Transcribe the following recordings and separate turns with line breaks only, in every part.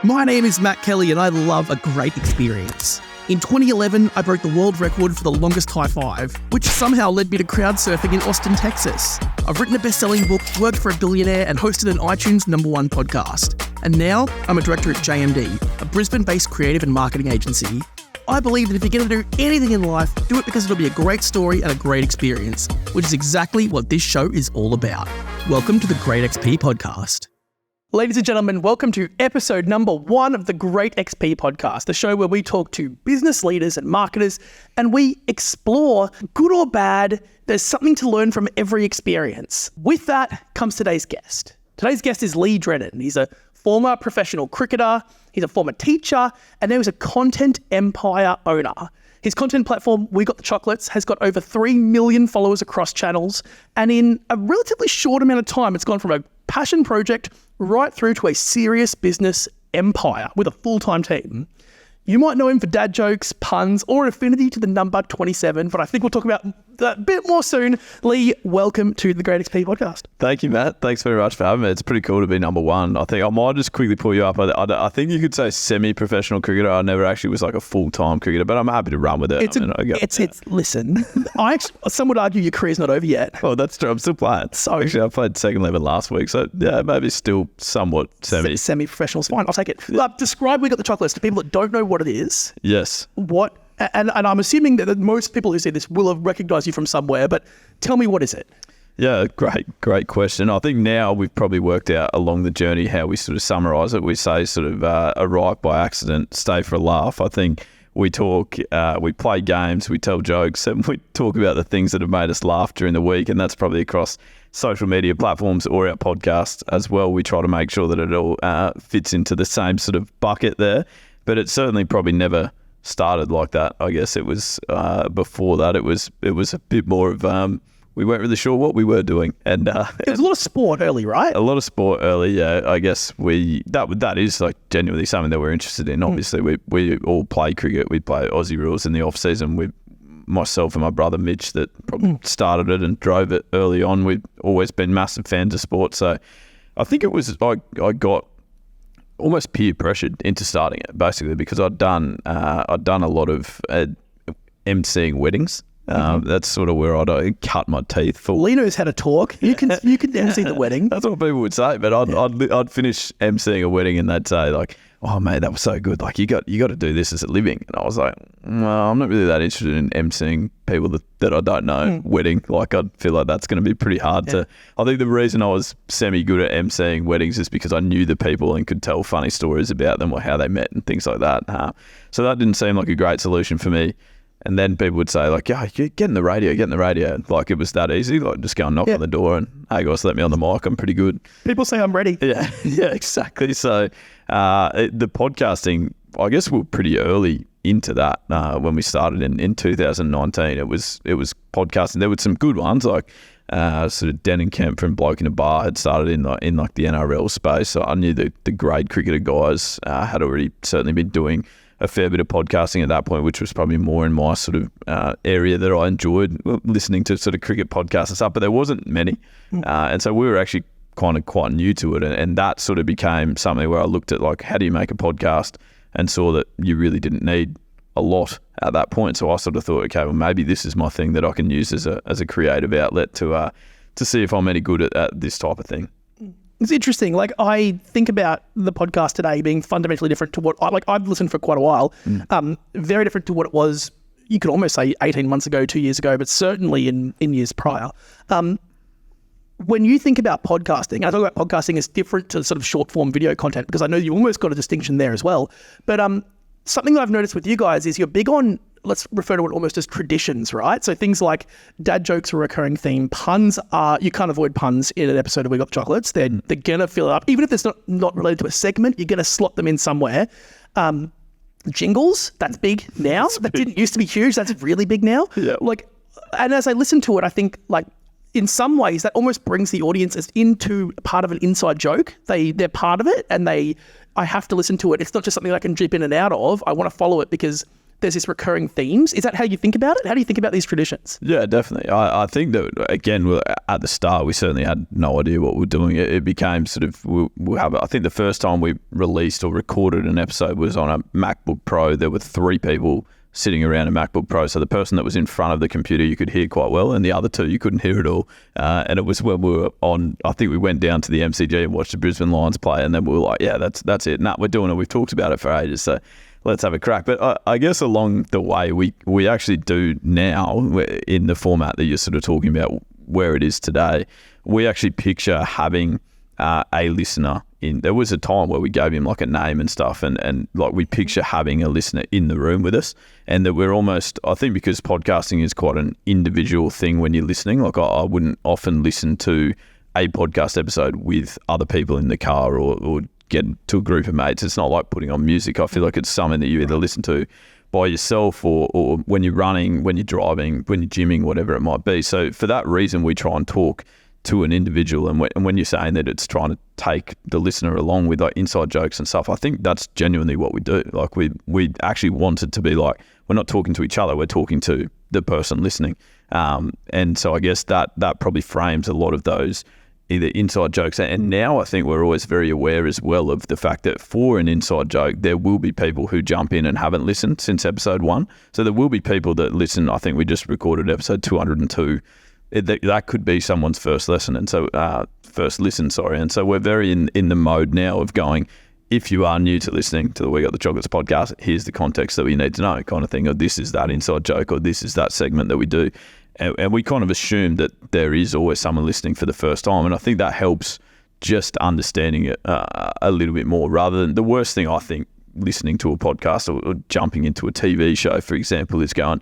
My name is Matt Kelly and I love a great experience. In 2011, I broke the world record for the longest high five, which somehow led me to crowd surfing in Austin, Texas. I've written a best-selling book, worked for a billionaire, and hosted an iTunes #1 podcast. And now, I'm a director at JMD, a Brisbane-based creative and marketing agency. I believe that if you're going to do anything in life, do it because it'll be a great story and a great experience, which is exactly what this show is all about. Welcome to the Great XP Podcast. Ladies and gentlemen, welcome to episode #1 of the Great XP Podcast, the show where we talk to business leaders and marketers and we explore, good or bad, there's something to learn from every experience. With that comes today's guest. Today's guest is Leigh Drennan. He's a former professional cricketer, he's a former teacher, and now he's a content empire owner. His content platform, We Got the Chocolates, has got over 3 million followers across channels, and in a relatively short amount of time, it's gone from a passion project right through to a serious business empire with a full-time team. You might know him for dad jokes, puns, or an affinity to the number 27, but I think we'll talk about that a bit more soon. Leigh, welcome to the Great XP Podcast.
Thank you, Matt. Thanks very much for having me. It's pretty cool to be #1. I think I might just quickly pull you up. I think you could say semi-professional cricketer. I never actually was like a full-time cricketer, but I'm happy to run with it.
Listen, some would argue your career's not over yet.
Oh, that's true. I'm still playing. So actually, I played second 11 last week, so yeah, maybe still somewhat
semi-professional is fine. I'll take it. Describe We Got the Chocolates to people that don't know what it is.
Yes.
What? And I'm assuming that most people who see this will have recognised you from somewhere, but tell me, what is it?
Yeah, great question. I think now we've probably worked out along the journey how we sort of summarise it. We say sort of arrive by accident, stay for a laugh. I think we talk, we play games, we tell jokes, and we talk about the things that have made us laugh during the week, and that's probably across social media platforms or our podcast as well. We try to make sure that it all fits into the same sort of bucket there, but it certainly probably never started like that. I guess it was before that. It was a bit more of we weren't really sure what we were doing, and there
was a lot of sport early, right?
A lot of sport early, yeah. I guess that is like genuinely something that we're interested in. Obviously, we all play cricket. We play Aussie rules in the off season. Myself and my brother Mitch that probably started it and drove it early on. We've always been massive fans of sport, so I think it was I got almost peer pressured into starting it, basically, because I'd done a lot of emceeing weddings. That's sort of where I'd cut my teeth for.
Leigh knows how to talk. You can MC the wedding.
That's what people would say, but I'd finish emceeing a wedding and they'd say like, "Oh mate, that was so good. Like you got to do this as a living." And I was like, "No, I'm not really that interested in emceeing people that I don't know wedding. Like I feel like that's going to be pretty hard to." I think the reason I was semi good at emceeing weddings is because I knew the people and could tell funny stories about them or how they met and things like that. So that didn't seem like a great solution for me. And then people would say like, "Yeah, get in the radio. Like it was that easy. Like just go and knock on the door and, "Hey guys, let me on the mic. I'm pretty good."
People say I'm ready.
Yeah, exactly. So the podcasting, I guess we're pretty early into that when we started in 2019. It was podcasting. There were some good ones like sort of Den and Kemp from Bloke in a Bar had started in like the NRL space. So I knew the grade cricketer guys had already certainly been doing a fair bit of podcasting at that point, which was probably more in my sort of area that I enjoyed listening to sort of cricket podcasts and stuff, but there wasn't many. And so we were actually kind of quite new to it. And that sort of became something where I looked at like, how do you make a podcast, and saw that you really didn't need a lot at that point. So I sort of thought, okay, well, maybe this is my thing that I can use as a creative outlet to see if I'm any good at this type of thing.
It's interesting. Like I think about the podcast today being fundamentally different to what I've listened for quite a while. Very different to what it was, you could almost say 18 months ago, 2 years ago, but certainly in years prior. When you think about podcasting, I talk about podcasting as different to sort of short form video content, because I know you almost got a distinction there as well. But something that I've noticed with you guys is you're big on, let's refer to it almost as traditions, right? So things like dad jokes are a recurring theme. Puns you can't avoid puns in an episode of We Got the Chocolates. They're going to fill it up. Even if it's not related to a segment, you're going to slot them in somewhere. Jingles, that's big now. That didn't used to be huge. That's really big now.
Yeah.
And as I listen to it, I think like in some ways that almost brings the audience into part of an inside joke. They're part of it, and I have to listen to it. It's not just something I can dip in and out of. I want to follow it because there's this recurring themes. Is that how you think about it? How do you think about these traditions?
Yeah, definitely. I think that, again, at the start, we certainly had no idea what we're doing. It became sort of, I think the first time we released or recorded an episode was on a MacBook Pro. There were 3 people sitting around a MacBook Pro. So the person that was in front of the computer you could hear quite well, and the other 2 you couldn't hear at all. And it was when we were on, I think we went down to the MCG and watched the Brisbane Lions play, and then we were like, yeah, that's it. We're doing it. We've talked about it for ages, so let's have a crack. But I guess along the way, we actually do now, in the format that you're sort of talking about, where it is today, we actually picture having a listener in. There was a time where we gave him like a name and stuff, and like we picture having a listener in the room with us, and that we're almost, I think because podcasting is quite an individual thing when you're listening, like I wouldn't often listen to a podcast episode with other people in the car or get to a group of mates. It's not like putting on music. I feel like it's something that you either listen to by yourself or when you're running, when you're driving, when you're gymming, whatever it might be. So for that reason, we try and talk to an individual. And when you're saying that it's trying to take the listener along with like inside jokes and stuff, I think that's genuinely what we do. Like we actually want it to be like, we're not talking to each other, we're talking to the person listening. And so I guess that probably frames a lot of those either inside jokes. And now I think we're always very aware as well of the fact that for an inside joke, there will be people who jump in and haven't listened since episode 1. So there will be people that listen. I think we just recorded episode 202. That could be someone's first listen. And so first listen, sorry. And so we're very in the mode now of going, if you are new to listening to the We Got the Chocolates podcast, here's the context that we need to know, kind of thing, or this is that inside joke, or this is that segment that we do. And we kind of assume that there is always someone listening for the first time. And I think that helps just understanding it a little bit more, rather than the worst thing I think listening to a podcast or jumping into a TV show, for example, is going,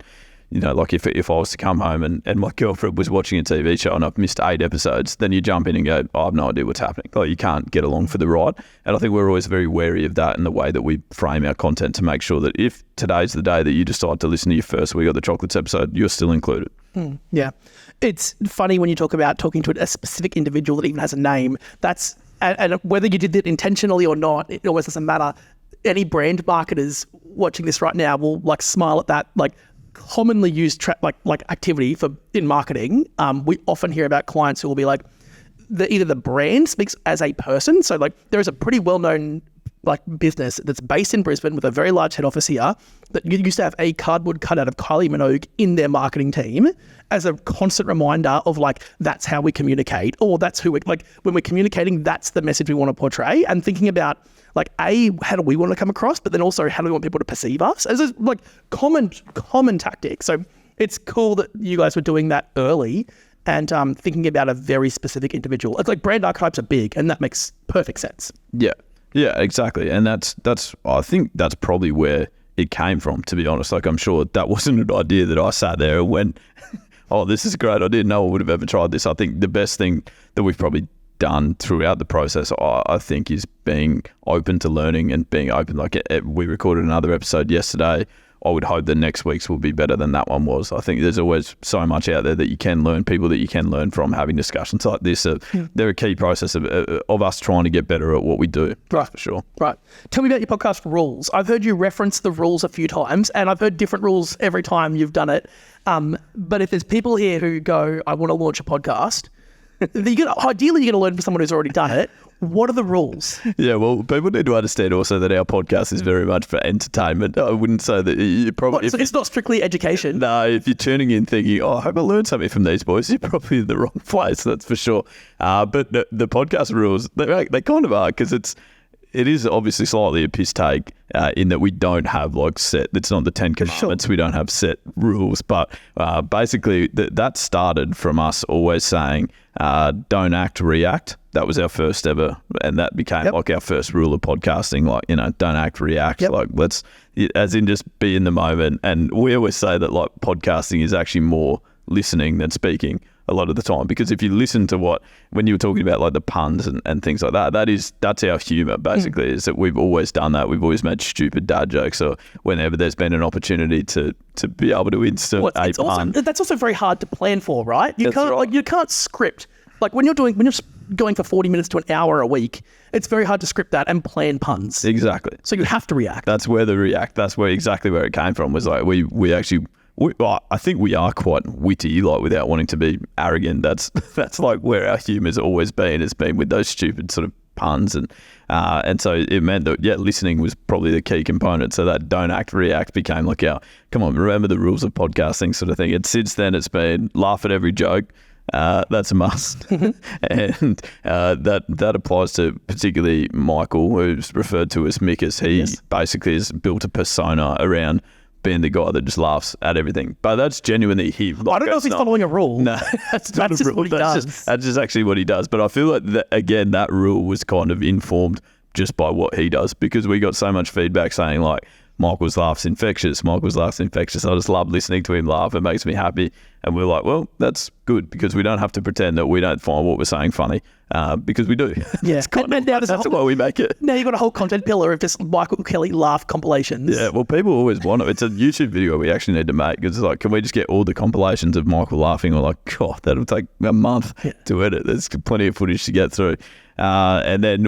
you know, like if I was to come home and my girlfriend was watching a TV show and I've missed 8 episodes, then you jump in and go, I have no idea what's happening. Like you can't get along for the ride. And I think we're always very wary of that in the way that we frame our content to make sure that if today's the day that you decide to listen to your first We Got the Chocolates episode, you're still included.
Yeah. It's funny when you talk about talking to a specific individual that even has a name. That's, and whether you did it intentionally or not, it almost doesn't matter. Any brand marketers watching this right now will like smile at that, like commonly used like activity for in marketing. We often hear about clients who will be like, either the brand speaks as a person. So like there is a pretty well-known like business that's based in Brisbane with a very large head office here that used to have a cardboard cutout of Kylie Minogue in their marketing team as a constant reminder of like, that's how we communicate, or that's who we like when we're communicating, that's the message we want to portray. And thinking about like, how do we want to come across, but then also how do we want people to perceive us as a like common tactic. So it's cool that you guys were doing that early and thinking about a very specific individual. It's like brand archetypes are big, and that makes perfect sense.
Yeah, exactly. And that's I think that's probably where it came from, to be honest. Like I'm sure that wasn't an idea that I sat there and went, oh, this is a great idea. No one would have ever tried this. I think the best thing that we've probably done throughout the process, I think, is being open to learning and being open. Like we recorded another episode yesterday. I would hope that next week's will be better than that one was. I think there's always so much out there that you can learn, people that you can learn from having discussions like this. They're a key process of us trying to get better at what we do.
Right.
For sure.
Right. Tell me about your podcast rules. I've heard you reference the rules a few times, and I've heard different rules every time you've done it. But if there's people here who go, I want to launch a podcast, ideally you're going to learn from someone who's already done it. What are the rules?
Yeah, well, people need to understand also that our podcast is very much for entertainment. I wouldn't say that you probably...
So it's not strictly education?
No, if you're tuning in thinking, I hope I learned something from these boys, you're probably in the wrong place, that's for sure. But the podcast rules, they kind of are, because it is obviously slightly a piss take in that we don't have like set, it's not the 10 commandments, we don't have set rules, but basically that started from us always saying, don't act, react. That was our first ever, and that became like our first rule of podcasting, like, you know, don't act, react, like let's, as in just be in the moment. And we always say that like podcasting is actually more listening than speaking a lot of the time, because if you listen to when you were talking about like the puns and things like that, that's our humour basically, is that we've always done that. We've always made stupid dad jokes, or whenever there's been an opportunity to be able to insert a pun.
That's also very hard to plan for, right? You can't script. Like when you're going for 40 minutes to an hour a week, it's very hard to script that and plan puns.
Exactly.
So you have to react.
That's where exactly where it came from, was like we actually, I think we are quite witty, like without wanting to be arrogant. That's like where our humour's always been. It's been with those stupid sort of puns, and so it meant that listening was probably the key component. So that don't act, react became like our come on, remember the rules of podcasting sort of thing. And since then it's been laugh at every joke. That's a must. And that applies to particularly Michael, who's referred to as Mick, as he basically has built a persona around being the guy that just laughs at everything. But that's genuinely him. Like,
I don't know if he's following a rule.
No, that's not a rule.
What he does.
That's just actually what he does. But I feel like, that rule was kind of informed just by what he does, because we got so much feedback saying like, Michael's laugh's infectious. I just love listening to him laugh. It makes me happy. And we're like, well, that's good, because we don't have to pretend that we don't find what we're saying funny, because we do.
Yeah.
That's why we make it.
Now you've got a whole content pillar of just Michael Kelly laugh compilations.
Yeah, well, people always want it. It's a YouTube video we actually need to make. It's like, can we just get all the compilations of Michael laughing? We're like, God, that'll take a month to edit. There's plenty of footage to get through. And then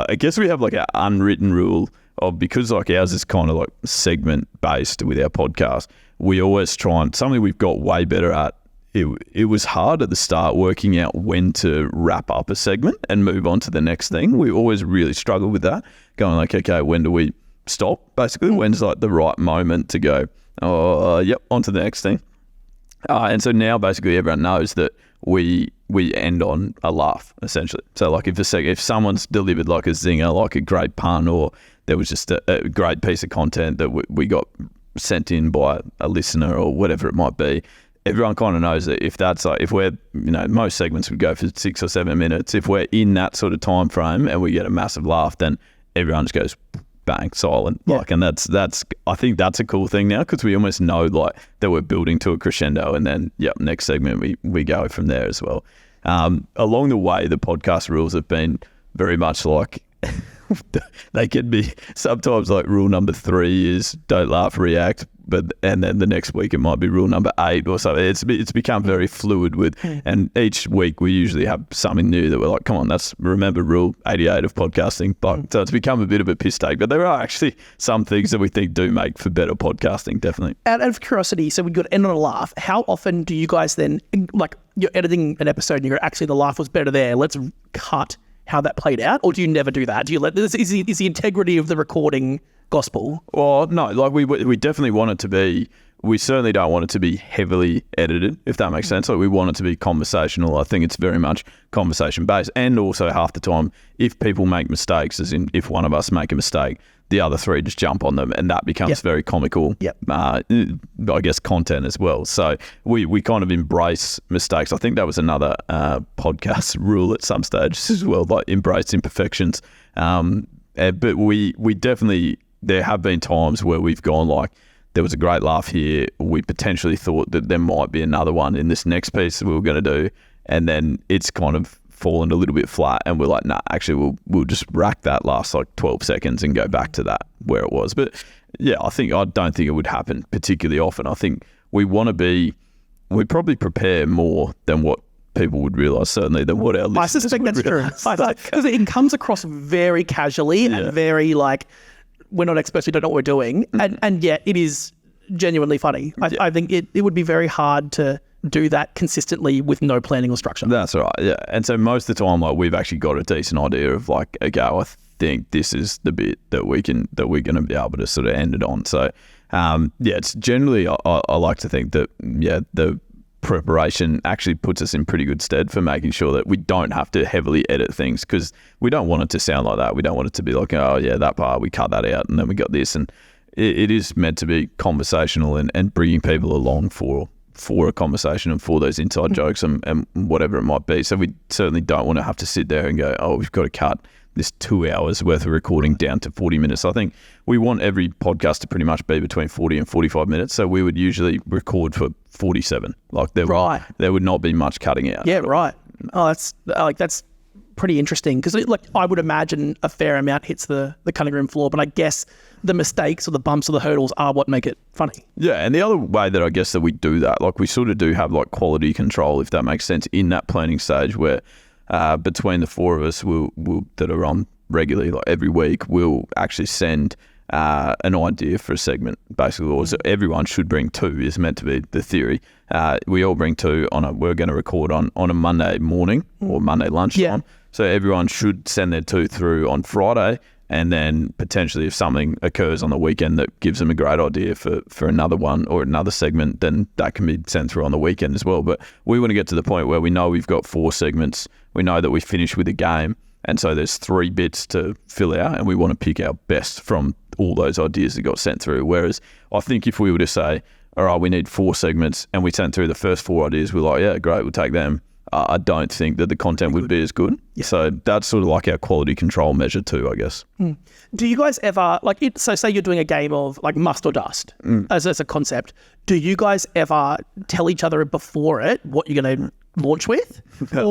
I guess we have like an unwritten rule of, because like ours is kind of like segment based with our podcast, we always try, and something we've got way better at. It was hard at the start working out when to wrap up a segment and move on to the next thing. We always really struggled with that, going like, okay, when do we stop? Basically, when's like the right moment to go, on to the next thing. And so now basically everyone knows that we end on a laugh, essentially. So like if someone's delivered like a zinger, like a great pun, or there was just a great piece of content that we got sent in by a listener or whatever it might be, everyone kind of knows that if that's like, if we're, most segments would go for 6 or 7 minutes. If we're in that sort of time frame and we get a massive laugh, then everyone just goes bang, silent.
Yeah.
Like, and that's I think that's a cool thing now, because we almost know like that we're building to a crescendo, and then next segment we go from there as well. Along the way, the podcast rules have been very much like they can be sometimes like rule number 3 is don't laugh, react, and then the next week it might be rule number 8 or something. It's become very fluid and each week we usually have something new that we're like, come on, remember rule 88 of podcasting. But so it's become a bit of a piss take, but there are actually some things that we think do make for better podcasting, definitely.
Out of curiosity, so we got to end on a laugh. How often do you guys then, like, you're editing an episode and you go, actually the laugh was better there, let's cut how that played out? Or do you never do that? Do you let this is the integrity of the recording gospel?
Well, no, like we definitely want it to be, we certainly don't want it to be heavily edited, if that makes sense. Like we want it to be conversational. I think it's very much conversation based, and also half the time if people make mistakes, as in if one of us make a mistake, the other 3 just jump on them, and that becomes very comical, I guess, content as well. So we kind of embrace mistakes. I think that was another podcast rule at some stage as well, like embrace imperfections. But we definitely, there have been times where we've gone like, there was a great laugh here, we potentially thought that there might be another one in this next piece that we were going to do, and then it's kind of fallen a little bit flat, and we're like, nah, actually we'll just rack that last like 12 seconds and go back to that where it was. But yeah, I don't think it would happen particularly often. I think we'd probably prepare more than what people would realise, certainly, than what our listeners
I suspect that's true.
realise.
Because it comes across very casually and very like, we're not experts, we don't know what we're doing, and yet it is genuinely funny. I think it would be very hard to do that consistently with no planning or structure.
That's right, yeah. And so most of the time, like, we've actually got a decent idea of like, okay, I think this is the bit that we're going to be able to sort of end it on. So it's generally, I like to think that the preparation actually puts us in pretty good stead for making sure that we don't have to heavily edit things, because we don't want it to sound like that. We don't want it to be like, oh yeah, that part, we cut that out and then we got this. And it is meant to be conversational and bringing people along for a conversation and for those inside jokes and whatever it might be. So we certainly don't want to have to sit there and go, oh, we've got to cut this 2 hours worth of recording down to 40 minutes. I think we want every podcast to pretty much be between 40 and 45 minutes. So we would usually record for 47. Like there would not be much cutting out.
Yeah, right. Oh, that's pretty interesting, because like I would imagine a fair amount hits the cutting room floor, but I guess the mistakes or the bumps or the hurdles are what make it funny.
Yeah, and the other way that I guess that we do that, like we sort of do have like quality control, if that makes sense, in that planning stage, where between the four of us, we'll that are on regularly, like every week, we'll actually send an idea for a segment, basically. Or so everyone should bring two, is meant to be the theory. We all bring two we're going to record on a Monday morning or Monday lunchtime.
Yeah.
So everyone should send their two through on Friday, and then potentially if something occurs on the weekend that gives them a great idea for another one or another segment, then that can be sent through on the weekend as well. But we want to get to the point where we know we've got 4 segments. We know that we finish with a game. And so there's 3 bits to fill out, and we want to pick our best from all those ideas that got sent through. Whereas I think if we were to say, all right, we need 4 segments, and we sent through the first 4 ideas, we're like, yeah, great, we'll take them. I don't think that the content would be as good. Yeah. So that's sort of like our quality control measure too, I guess.
Do you guys ever, so say you're doing a game of like Must or Dust as a concept, do you guys ever tell each other before it what you're going to launch with?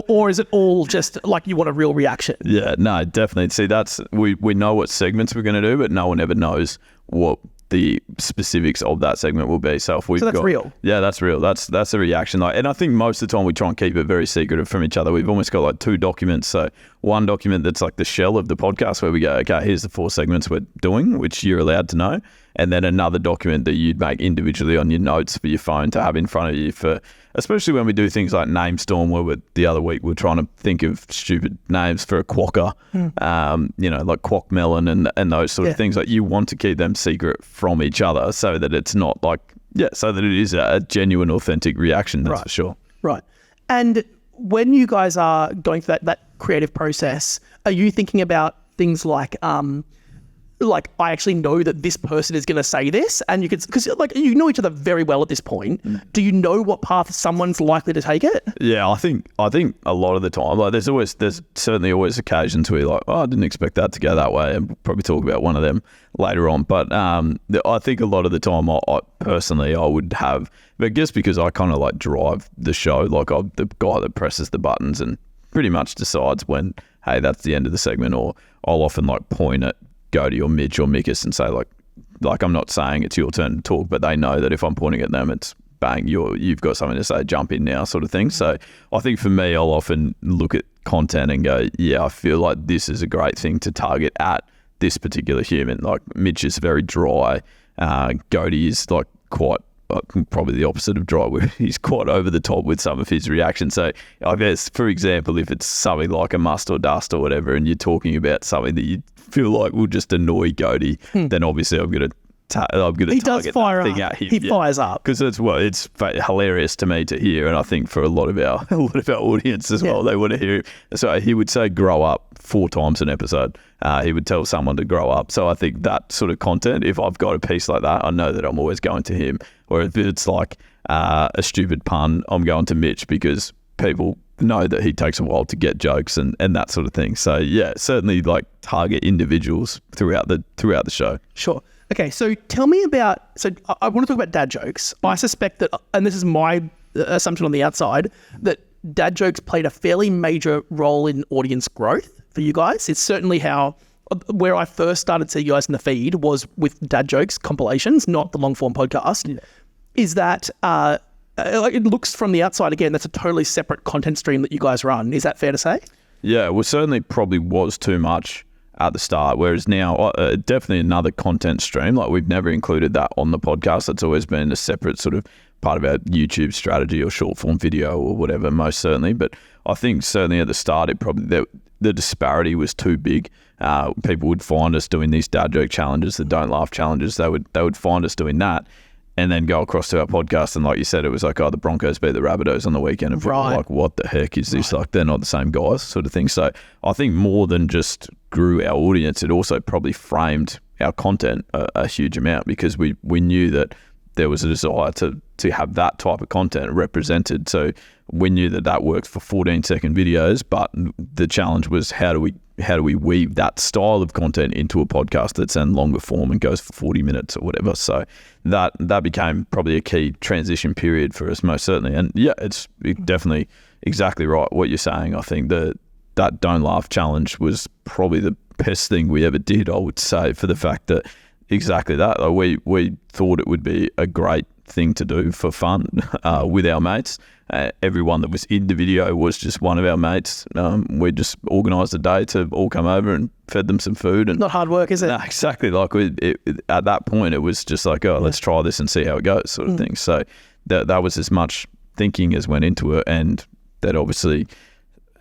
or is it all just like you want a real reaction? Yeah,
no, definitely. See, that's, we know what segments we're going to do, but no one ever knows what the specifics of that segment will be. So if we've
that's real.
Yeah, that's real. That's a reaction. And I think most of the time we try and keep it very secretive from each other. We've almost got like 2 documents. So one document that's like the shell of the podcast where we go, okay, here's the 4 segments we're doing, which you're allowed to know. And then another document that you'd make individually on your notes for your phone to have in front of you for, especially when we do things like Name Storm, where the other week we're trying to think of stupid names for a quokka, like Quack Melon and those sort of things. Like you want to keep them secret from each other so that it's not so that it is a genuine, authentic reaction, that's for sure.
Right. And when you guys are going through that creative process, are you thinking about things like I actually know that this person is going to say this, and you could, because you know each other very well at this point. Do you know what path someone's likely to take it? Yeah,
I think a lot of the time, there's certainly always occasions where you're like, oh, I didn't expect that to go that way, and we'll probably talk about one of them later on. But I think a lot of the time, I personally would have, but just because I kind of drive the show, I'm the guy that presses the buttons and pretty much decides when, hey, that's the end of the segment, or I'll often point at Cody or Mitch or Mikus and say I'm not saying it's your turn to talk, but they know that if I'm pointing at them, it's bang, you've got something to say, jump in now, sort of thing. So I think for me, I'll often look at content and go, yeah, I feel like this is a great thing to target at this particular human. Like Mitch is very dry. Cody is quite probably the opposite of dry, where he's quite over the top with some of his reactions. So I guess, for example, if it's something like a Must or Dust or whatever, and you're talking about something that you feel like will just annoy Cody, then obviously I'm going to target that thing at him.
He fires up
because it's hilarious to me to hear, and I think for a lot of our audience as well, they want to hear it. So he would say "grow up" 4 times an episode. He would tell someone to grow up. So I think that sort of content, if I've got a piece like that, I know that I'm always going to him. Or if it's like a stupid pun, I'm going to Mitch, because people know that he takes a while to get jokes and that sort of thing. So yeah, certainly target individuals throughout the show.
Sure. Okay, so tell me about, I want to talk about dad jokes. I suspect that, and this is my assumption on the outside, that dad jokes played a fairly major role in audience growth for you guys. It's certainly where I first started seeing you guys in the feed was with dad jokes compilations, not the long form podcast. Yeah. Is that, it looks from the outside, again, that's a totally separate content stream that you guys run. Is that fair to say?
Yeah, well, certainly probably was too much at the start, whereas now definitely another content stream. We've never included that on the podcast. That's always been a separate sort of part of our YouTube strategy or short form video or whatever, most certainly. But I think certainly at the start, the disparity was too big. People would find us doing these dad joke challenges, the don't laugh challenges. They would find us doing that, and then go across to our podcast, and like you said, it was like, oh, the Broncos beat the Rabbitohs on the weekend, and people were like, what the heck is this? They're not the same guys, sort of thing. So I think more than just grew our audience, it also probably framed our content a huge amount, because we knew that there was a desire to have that type of content represented. So we knew that worked for 14-second videos, but the challenge was how do we weave that style of content into a podcast that's in longer form and goes for 40 minutes or whatever. So that became probably a key transition period for us, most certainly. And yeah, it's definitely exactly right what you're saying. I think that Don't Laugh challenge was probably the best thing we ever did, I would say, for the fact that exactly that. We thought it would be a great thing to do for fun with our mates. Everyone that was in the video was just one of our mates. We just organised a day to all come over and fed them some food. And
not hard work, is it?
No, exactly. Like at that point, it was just like, let's try this and see how it goes, sort of thing. So that was as much thinking as went into it, and that obviously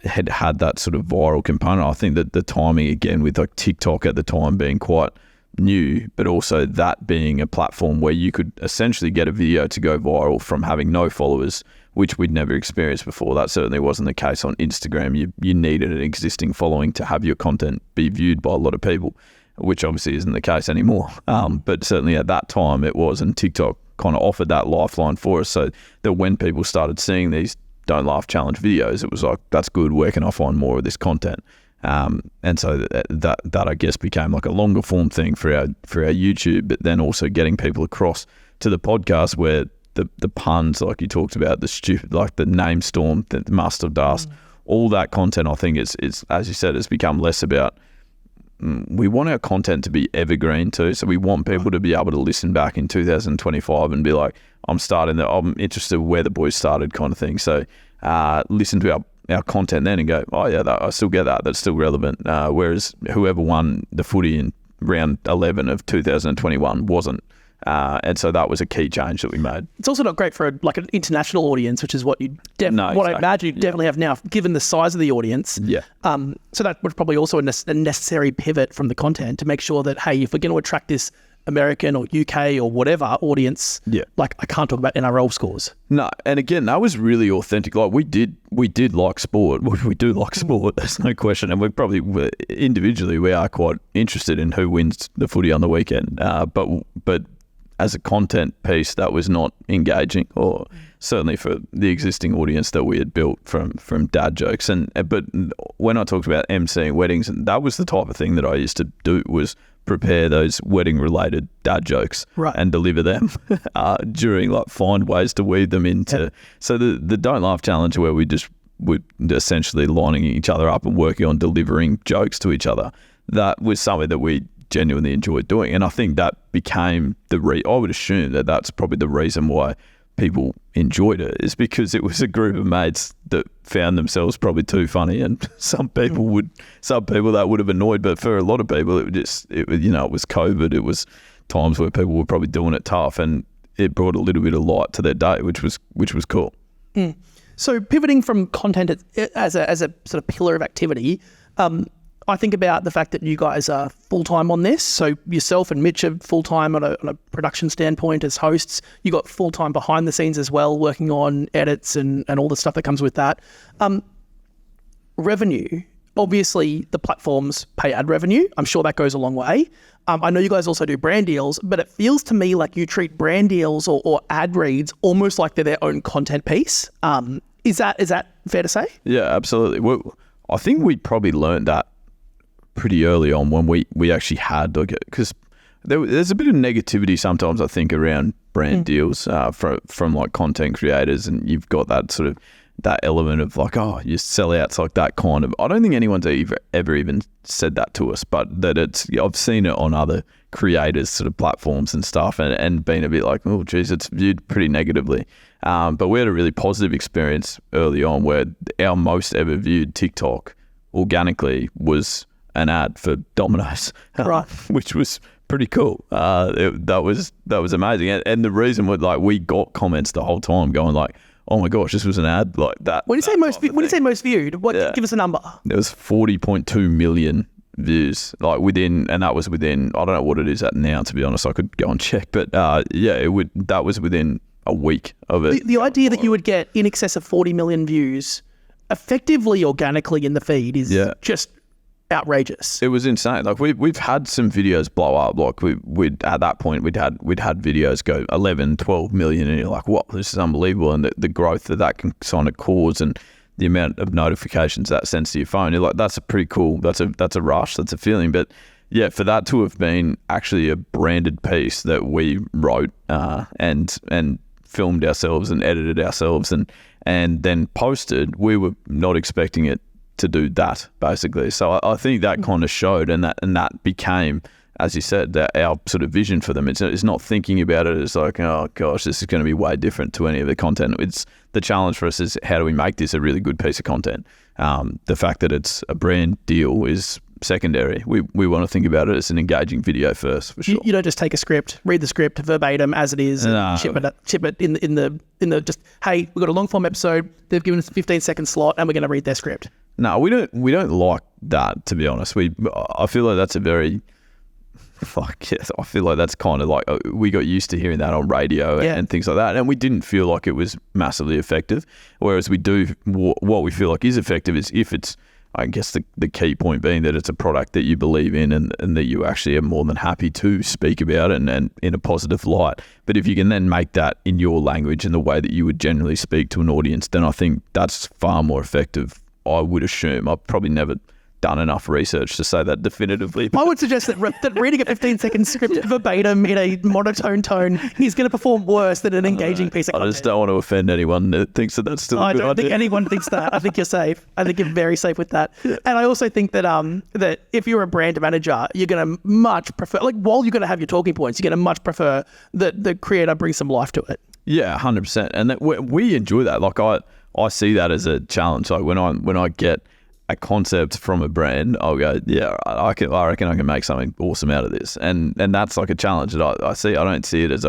had that sort of viral component. I think that the timing, again, with like TikTok at the time being quite new, but also that being a platform where you could essentially get a video to go viral from having no followers, which we'd never experienced before. That certainly wasn't the case on Instagram. You needed an existing following to have your content be viewed by a lot of people, which obviously isn't the case anymore. But certainly at that time it was, and TikTok kind of offered that lifeline for us, so that when people started seeing these Don't Laugh Challenge videos, it was like, that's good, where can I find more of this content? And so that I guess became like a longer form thing for our YouTube, but then also getting people across to the podcast where the puns, like you talked about, the stupid, like the name storm, the mustard dust, all that content, I think is, as you said, has become less about, we want our content to be evergreen too. So we want people to be able to listen back in 2025 and be like, I'm interested where the boys started, kind of thing. So listen to our content then and go, oh yeah, I still get that. That's still relevant. Whereas whoever won the footy in round 11 of 2021 wasn't. And so that was a key change that we made. It's
also not great for an international audience, which is what I imagine you definitely have now, given the size of the audience.
Yeah.
So that was probably also a necessary pivot from the content to make sure that, hey, if we're going to attract this American or UK or whatever audience, like I can't talk about NRL scores.
No, and again, that was really authentic. Like we did like sport. We do like sport. There's no question, and we probably individually we are quite interested in who wins the footy on the weekend. But as a content piece, that was not engaging, or certainly for the existing audience that we had built from dad jokes. But when I talked about emceeing weddings, and that was the type of thing that I used to do, was prepare those wedding related dad jokes and deliver them during, like, find ways to weave them into. So the Don't Laugh Challenge, where we're essentially lining each other up and working on delivering jokes to each other, that was something that we genuinely enjoyed doing. And I think that became I would assume that that's probably the reason why people enjoyed it, is because it was a group of mates that found themselves probably too funny, and some people that would have annoyed, but for a lot of people it was COVID, it was times where people were probably doing it tough, and it brought a little bit of light to their day, which was cool.
So pivoting from content as a sort of pillar of activity, I think about the fact that you guys are full-time on this. So yourself and Mitch are full-time on a production standpoint as hosts. You got full-time behind the scenes as well, working on edits and all the stuff that comes with that. Revenue, obviously the platforms pay ad revenue. I'm sure that goes a long way. I know you guys also do brand deals, but it feels to me like you treat brand deals or ad reads almost like they're their own content piece. Is that fair to say?
Yeah, absolutely. Well, I think we probably learned that pretty early on when we actually had, because there's a bit of negativity sometimes, I think, around brand deals from like content creators, and you've got that sort of that element of like, oh, you sellouts, like that kind of. I don't think anyone's ever even said that to us, but that I've seen it on other creators sort of platforms and stuff, and been a bit like, oh geez, it's viewed pretty negatively. But we had a really positive experience early on where our most ever viewed TikTok organically was an ad for Domino's, which was pretty cool. That was amazing, and the reason was, like, we got comments the whole time going like, oh my gosh, this was an ad like that.
When you say most viewed, give us a number.
There was 40.2 million views, like that was within, I don't know what it is at now, to be honest. I could go and check, but that was within a week of it.
The idea that you would get in excess of 40 million views effectively organically in the feed is just outrageous.
It was insane. Like we've had some videos blow up. Like we'd at that point we'd had videos go 11, 12 million, and you're like, what? This is unbelievable. And the growth that can kind of cause, and the amount of notifications that sends to your phone, you're like, that's a pretty cool. That's a rush. That's a feeling. But yeah, for that to have been actually a branded piece that we wrote and filmed ourselves and edited ourselves and then posted, we were not expecting it to do that, basically. So I think that kind of showed, and that became as you said, that our sort of vision for them, it's not thinking about it as like, oh gosh, this is going to be way different to any of the content. It's the challenge for us is how do we make this a really good piece of content? The fact that it's a brand deal is secondary. We want to think about it as an engaging video first, for sure.
You don't just take a script, read the script verbatim as it is, and ship it in the just, hey, we've got a long form episode. They've given us a 15-second slot, and we're going to read their script.
No, we don't like that, to be honest. I feel like that's a very I feel like that's kind of like we got used to hearing that on radio and things like that, and we didn't feel like it was massively effective. Whereas we do, what we feel like is effective is if it's, I guess the key point being that it's a product that you believe in and that you actually are more than happy to speak about and in a positive light. But if you can then make that in your language and the way that you would generally speak to an audience, then I think that's far more effective, I would assume. I've probably never done enough research to say that definitively.
I would suggest that reading a 15-second script verbatim in a monotone tone is going to perform worse than an engaging piece of content.
I just don't want to offend anyone that thinks that that's still a good idea.
I don't think anyone thinks that. I think you're safe. I think you're very safe with that. And I also think that that if you're a brand manager, you're going to much prefer, like while you're going to have your talking points, you're going to much prefer that the creator brings some life to it.
Yeah, 100%. And that we enjoy that. Like I see that as a challenge. Like when I get a concept from a brand, I'll go, yeah, I reckon I can make something awesome out of this, and that's like a challenge that I see. I don't see it as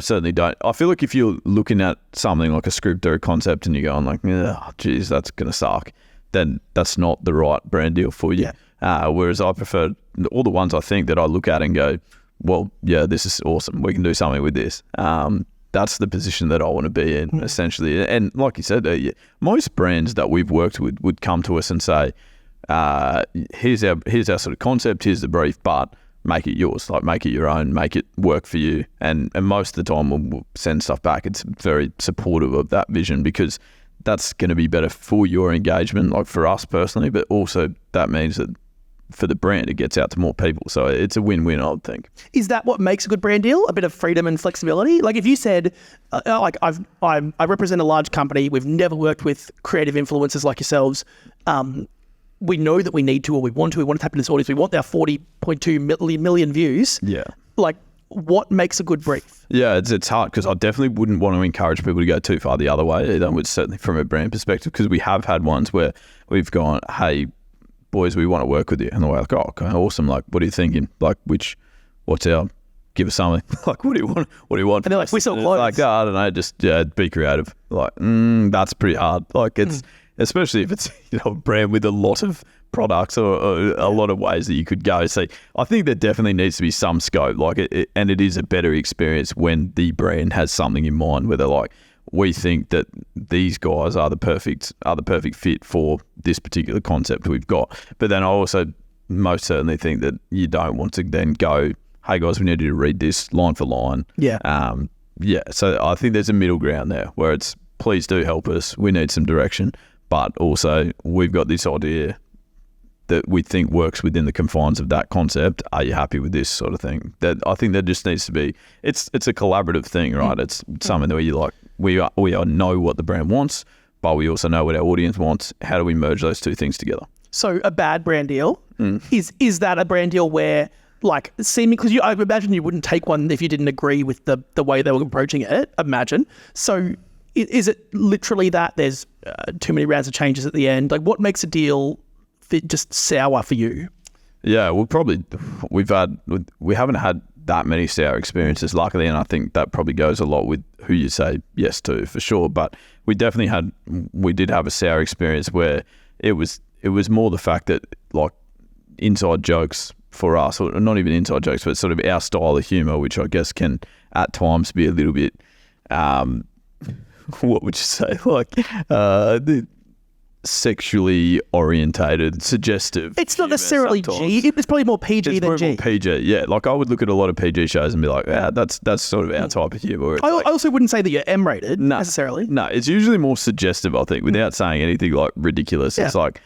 certainly don't. I feel like if you're looking at something like a script or a concept and you're going like, oh, geez, that's gonna suck, then that's not the right brand deal for you. Yeah. Whereas I prefer all the ones I think that I look at and go, well, yeah, this is awesome. We can do something with this. That's the position that I want to be in, essentially. And like you said, most brands that we've worked with would come to us and say, here's our sort of concept, here's the brief, but make it yours, like make it your own, make it work for you. And most of the time when we'll send stuff back, it's very supportive of that vision, because that's going to be better for your engagement, like for us personally, but also that means that for the brand, it gets out to more people. So it's a win-win, I would think. Is
that what makes a good brand deal? A bit of freedom and flexibility? Like if you said, like I represent a large company, we've never worked with creative influencers like yourselves. We know that we need to, or we want to tap into this audience. We want our 40.2 million views.
Yeah.
Like what makes a good brief?
Yeah, it's hard because I definitely wouldn't want to encourage people to go too far the other way. That would certainly from a brand perspective, because we have had ones where we've gone, hey, boys, we want to work with you. And they're like, oh, okay, awesome. Like, what are you thinking? Like, give us something. Like, what do you want?
And they're like, we sell clothes.
Like, I don't know, just be creative. Like, that's pretty hard. Like, it's, especially if it's, a brand with a lot of products or a lot of ways that you could go. So I think there definitely needs to be some scope. Like, and it is a better experience when the brand has something in mind where they're like, we think that these guys are the perfect fit for this particular concept we've got. But then I also most certainly think that you don't want to then go, hey guys, we need you to read this line for line.
Yeah.
So I think there's a middle ground there where it's, please do help us. We need some direction. But also we've got this idea that we think works within the confines of that concept. Are you happy with this sort of thing? That I think that just needs to be, it's a collaborative thing, right? It's something where you like, we know what the brand wants, but we also know what our audience wants. How do we merge those two things together?
So a bad brand deal, is that a brand deal where, like, because I imagine you wouldn't take one if you didn't agree with the way they were approaching it, imagine. So is it literally that there's too many rounds of changes at the end? Like, what makes a deal just sour for you?
Yeah, we haven't had that many sour experiences, luckily, and I think that probably goes a lot with who you say yes to, for sure. But we did have a sour experience where it was more the fact that, like, inside jokes for us, or not even inside jokes, but sort of our style of humour, which I guess can at times be a little bit, what would you say, like the sexually orientated, suggestive.
It's not necessarily G. It's probably more PG than G.
More PG, yeah. Like I would look at a lot of PG shows and be like, that's sort of our type of humour.
I also wouldn't say that you're M-rated necessarily.
No, it's usually more suggestive, I think, without saying anything like ridiculous. Yeah. It's like,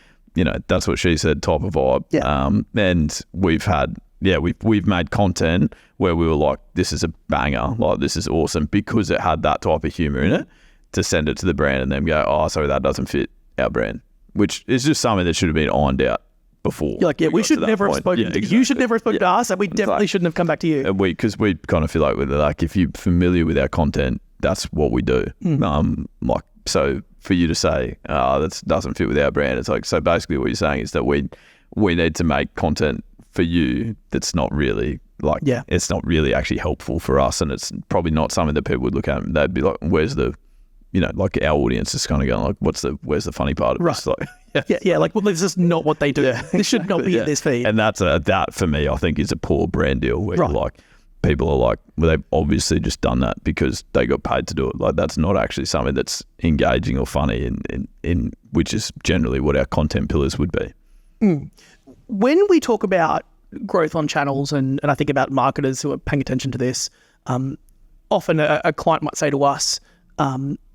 that's what she said, type of vibe.
Yeah.
And we've made content where we were like, this is a banger, like this is awesome, because it had that type of humour in it, to send it to the brand and then go, oh, sorry, that doesn't fit our brand, which is just something that should have been ironed out before.
You're like, we should never have spoken. You should never have spoken to us, and we definitely shouldn't have come back to you.
And because we kind of feel like if you're familiar with our content, that's what we do. So for you to say that doesn't fit with our brand, it's like, so basically what you're saying is that we need to make content for you that's not really it's not really actually helpful for us, and it's probably not something that people would look at and they'd be like, where's the, like our audience is kind of going like, where's the funny part of this? Like,
like, well, this is not what they do. This should not be in this feed.
And that for me, I think is a poor brand deal where you're like, people are like, well, they've obviously just done that because they got paid to do it. Like, that's not actually something that's engaging or funny, in which is generally what our content pillars would be.
When we talk about growth on channels, and I think about marketers who are paying attention to this, often a client might say to us,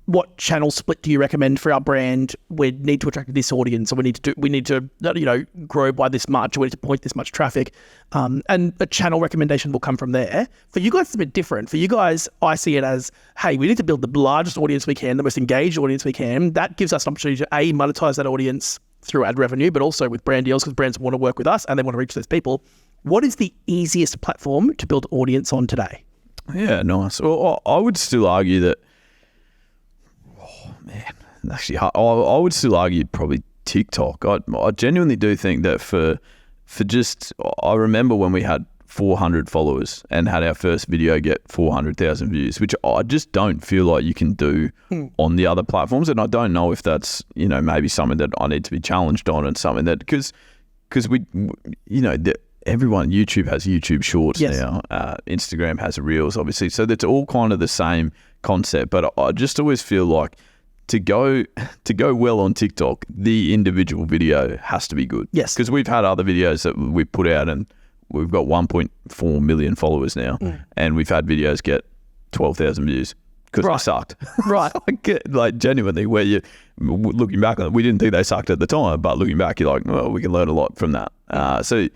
what channel split do you recommend for our brand? We need to attract this audience, or we need to grow by this much, or we need to point this much traffic, and a channel recommendation will come from there. For you guys, it's a bit different. For you guys, I see it as, hey, we need to build the largest audience we can, the most engaged audience we can. That gives us an opportunity to monetize that audience through ad revenue, but also with brand deals, because brands want to work with us and they want to reach those people. What is the easiest platform to build audience on today?
Yeah, nice. Well, I would still argue that, actually, I would still argue probably TikTok. I genuinely do think that for just, I remember when we had 400 followers and had our first video get 400,000 views, which I just don't feel like you can do on the other platforms. And I don't know if that's, maybe something that I need to be challenged on, and something that, because we, everyone, YouTube has YouTube Shorts now, Instagram has Reels, obviously. So that's all kind of the same concept. But I just always feel like to go well on TikTok, the individual video has to be good.
Yes.
Because we've had other videos that we've put out and we've got 1.4 million followers now, and we've had videos get 12,000 views because they sucked.
Right.
Like genuinely, where you, looking back on it, we didn't think they sucked at the time, but looking back, you're like, well, we can learn a lot from that. So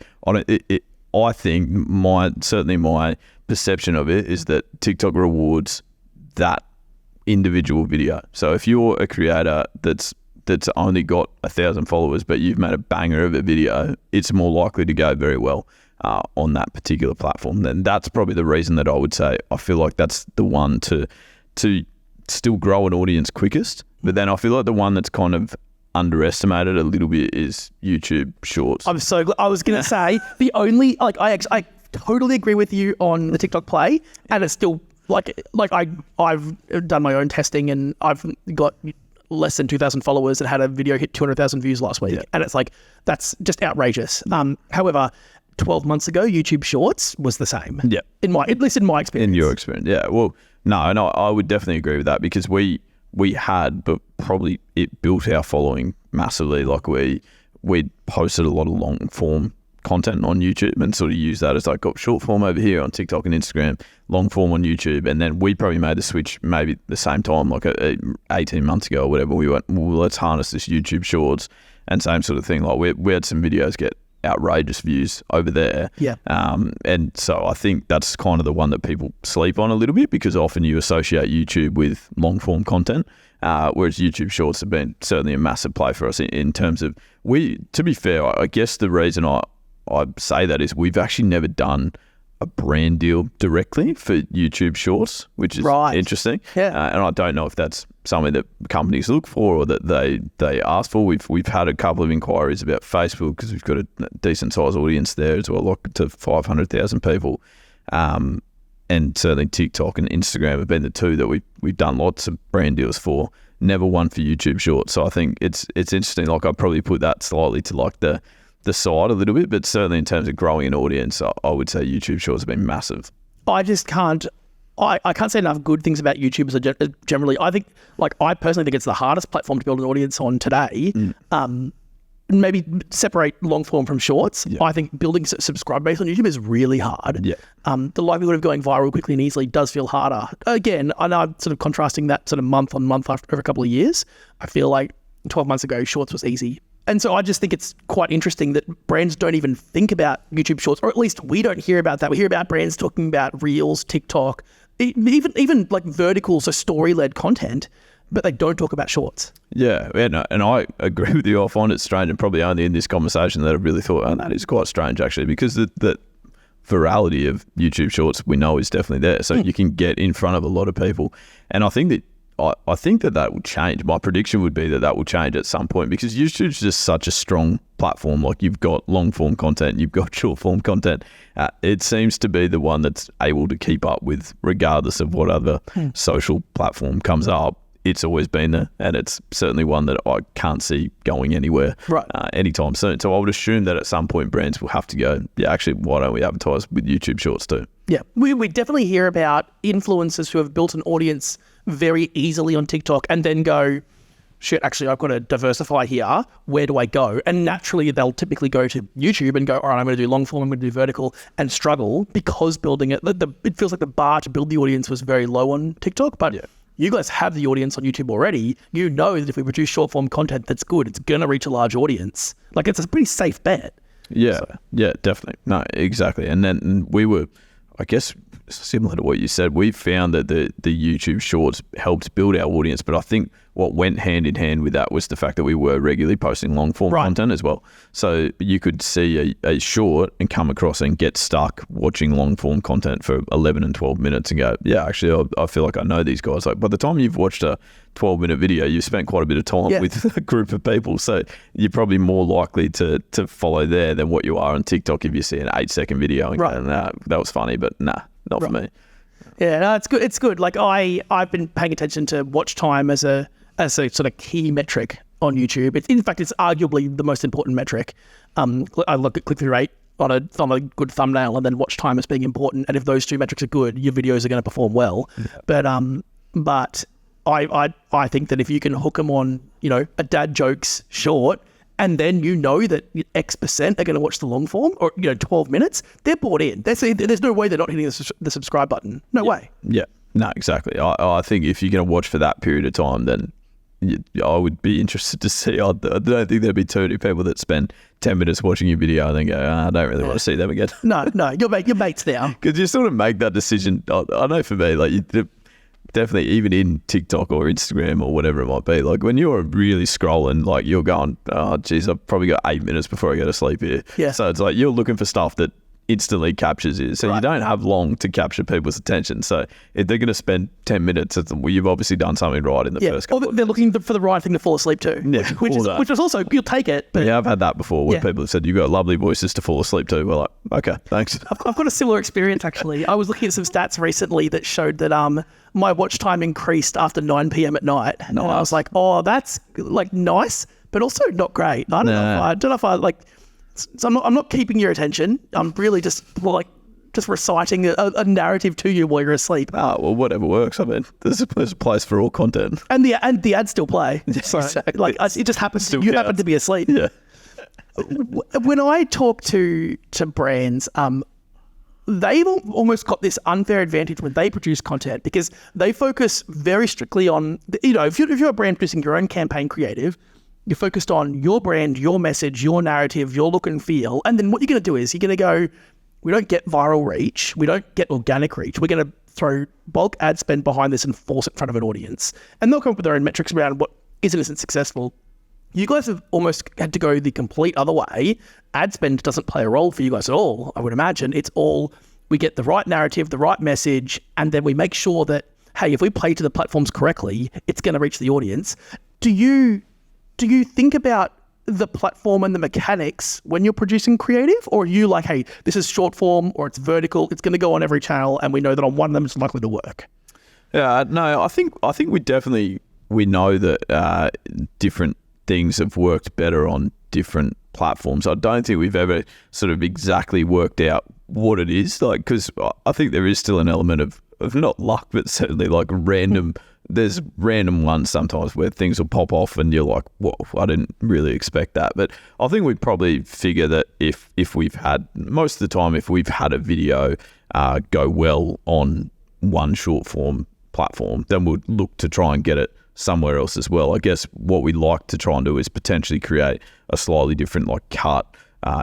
I think my perception of it is that TikTok rewards that individual video. So if you're a creator that's only got 1,000 followers, but you've made a banger of a video, it's more likely to go very well on that particular platform. Then that's probably the reason that I would say I feel like that's the one to still grow an audience quickest. But then I feel like the one that's kind of underestimated a little bit is YouTube Shorts.
I was going to say the only, I totally agree with you on the TikTok play, and it's still I've done my own testing, and I've got less than 2,000 followers and had a video hit 200,000 views last week. And it's like, that's just outrageous. However, 12 months ago, YouTube Shorts was the same. Yeah. At least in my experience.
In your experience. Yeah. Well, no, I would definitely agree with that, because we had, but probably it built our following massively. Like we posted a lot of long form content on YouTube and sort of use that as like, got short form over here on TikTok and Instagram, long form on YouTube. And then we probably made the switch maybe the same time, like 18 months ago or whatever. We went, well, let's harness this YouTube Shorts, and same sort of thing. Like we had some videos get outrageous views over there.
Yeah.
And so I think that's kind of the one that people sleep on a little bit, because often you associate YouTube with long form content. Whereas YouTube Shorts have been certainly a massive play for us in terms of, to be fair, I guess the reason I say that is we've actually never done a brand deal directly for YouTube Shorts, which is interesting.
Yeah.
And I don't know if that's something that companies look for or that they ask for. We've had a couple of inquiries about Facebook, because we've got a decent sized audience there as well, like to 500,000 people. And certainly TikTok and Instagram have been the two that we've done lots of brand deals for. Never one for YouTube Shorts. So I think it's interesting. Like, I'd probably put that slightly to like the side a little bit, but certainly in terms of growing an audience, I would say YouTube Shorts have been massive.
I just can't, I can't say enough good things about YouTube as generally. I think, I personally think it's the hardest platform to build an audience on today. Maybe separate long form from shorts. Yeah. I think building a subscriber base on YouTube is really hard.
Yeah.
The likelihood of going viral quickly and easily does feel harder. Again, I know I'm sort of contrasting that sort of month on month over a couple of years. I feel like 12 months ago, shorts was easy. And so I just think it's quite interesting that brands don't even think about YouTube Shorts, or at least we don't hear about that. We hear about brands talking about Reels, TikTok, even like vertical, so story-led content. but they don't talk about shorts.
Yeah, and I agree with you. I find it strange, and probably only in this conversation that I've really thought, oh, that is quite strange actually, because the virality of YouTube Shorts we know is definitely there. So you can get in front of a lot of people, and I think that that will change. My prediction would be that will change at some point, because YouTube's just such a strong platform. Like, you've got long form content, you've got short form content. It seems to be the one that's able to keep up with, regardless of what other social platform comes up. It's always been there, and it's certainly one that I can't see going anywhere anytime soon. So I would assume that at some point brands will have to go, yeah, actually, why don't we advertise with YouTube Shorts too?
Yeah, we definitely hear about influencers who have built an audience very easily on TikTok and then go, shit, actually, I've got to diversify here. Where do I go? And naturally, they'll typically go to YouTube and go, all right, I'm going to do long form, I'm going to do vertical, and struggle because building it, it feels like the bar to build the audience was very low on TikTok, but you guys have the audience on YouTube already. You know that if we produce short form content that's good, it's going to reach a large audience. Like, it's a pretty safe bet.
Yeah, yeah, definitely. No, exactly. And then we were, I guess, similar to what you said, we found that the YouTube Shorts helped build our audience, but I think what went hand in hand with that was the fact that we were regularly posting long form content as well. So you could see a short and come across and get stuck watching long form content for 11 and 12 minutes and go, yeah, actually, I feel like I know these guys. Like, by the time you've watched a 12-minute video, you've spent quite a bit of time with a group of people. So you're probably more likely to follow there than what you are on TikTok if you see an 8-second video and go, nah, that was funny, but nah, not for me.
Yeah, no, it's good. It's good. Like, I've been paying attention to watch time as a sort of key metric on YouTube. In fact, it's arguably the most important metric. I look at click-through rate on a good thumbnail, and then watch time as being important. And if those two metrics are good, your videos are going to perform well. Yeah. But I think that if you can hook them on, a dad jokes short, and then you know that X% are going to watch the long form, or 12 minutes, they're bought in. There's no way they're not hitting the subscribe button. No way.
Yeah, no, exactly. I think if you're going to watch for that period of time, then I would be interested to see. I don't think there'd be too many people that spend 10 minutes watching your video and then go, I don't really want to see them again.
No, your mates now.
Because you sort of make that decision. I know for me, like, definitely even in TikTok or Instagram or whatever it might be, like, when you're really scrolling, like, you're going, oh geez, I've probably got 8 minutes before I go to sleep here. Yeah. So it's like you're looking for stuff that instantly captures you. So you don't have long to capture people's attention. So if they're going to spend 10 minutes, well, you've obviously done something right in the first couple.
Or they're looking for the right thing to fall asleep to.
Yeah,
which is also, you'll take it. But
yeah, I've had that before where people have said, you've got lovely voices to fall asleep to. We're like, okay, thanks.
I've got a similar experience, actually. I was looking at some stats recently that showed that my watch time increased after 9 p.m. at night. Nice. And I was like, oh, that's like nice, but also not great. I don't know if I like... So I'm not keeping your attention. I'm really just reciting a narrative to you while you're asleep.
Oh, well, whatever works. I mean, there's a place for all content.
And the ads still play. So,
exactly.
Like, it just happens. You happen to be asleep.
Yeah.
When I talk to brands, they've almost got this unfair advantage when they produce content, because they focus very strictly on, if you're a brand producing your own campaign creative, you're focused on your brand, your message, your narrative, your look and feel. And then what you're going to do is you're going to go, we don't get viral reach. We don't get organic reach. We're going to throw bulk ad spend behind this and force it in front of an audience. And they'll come up with their own metrics around what is and isn't successful. You guys have almost had to go the complete other way. Ad spend doesn't play a role for you guys at all, I would imagine. It's all, we get the right narrative, the right message, and then we make sure that, hey, if we play to the platforms correctly, it's going to reach the audience. Do you think about the platform and the mechanics when you're producing creative, or are you like, hey, this is short form or it's vertical, it's going to go on every channel, and we know that on one of them it's likely to work?
Yeah, no, I think we know that different things have worked better on different platforms. I don't think we've ever sort of exactly worked out what it is, like, because I think there is still an element of not luck, but certainly like random. There's random ones sometimes where things will pop off and you're like, whoa, I didn't really expect that. But I think we'd probably figure that if we've had, most of the time, if we've had a video go well on one short form platform, then we'll look to try and get it somewhere else as well. I guess what we like to try and do is potentially create a slightly different like cut.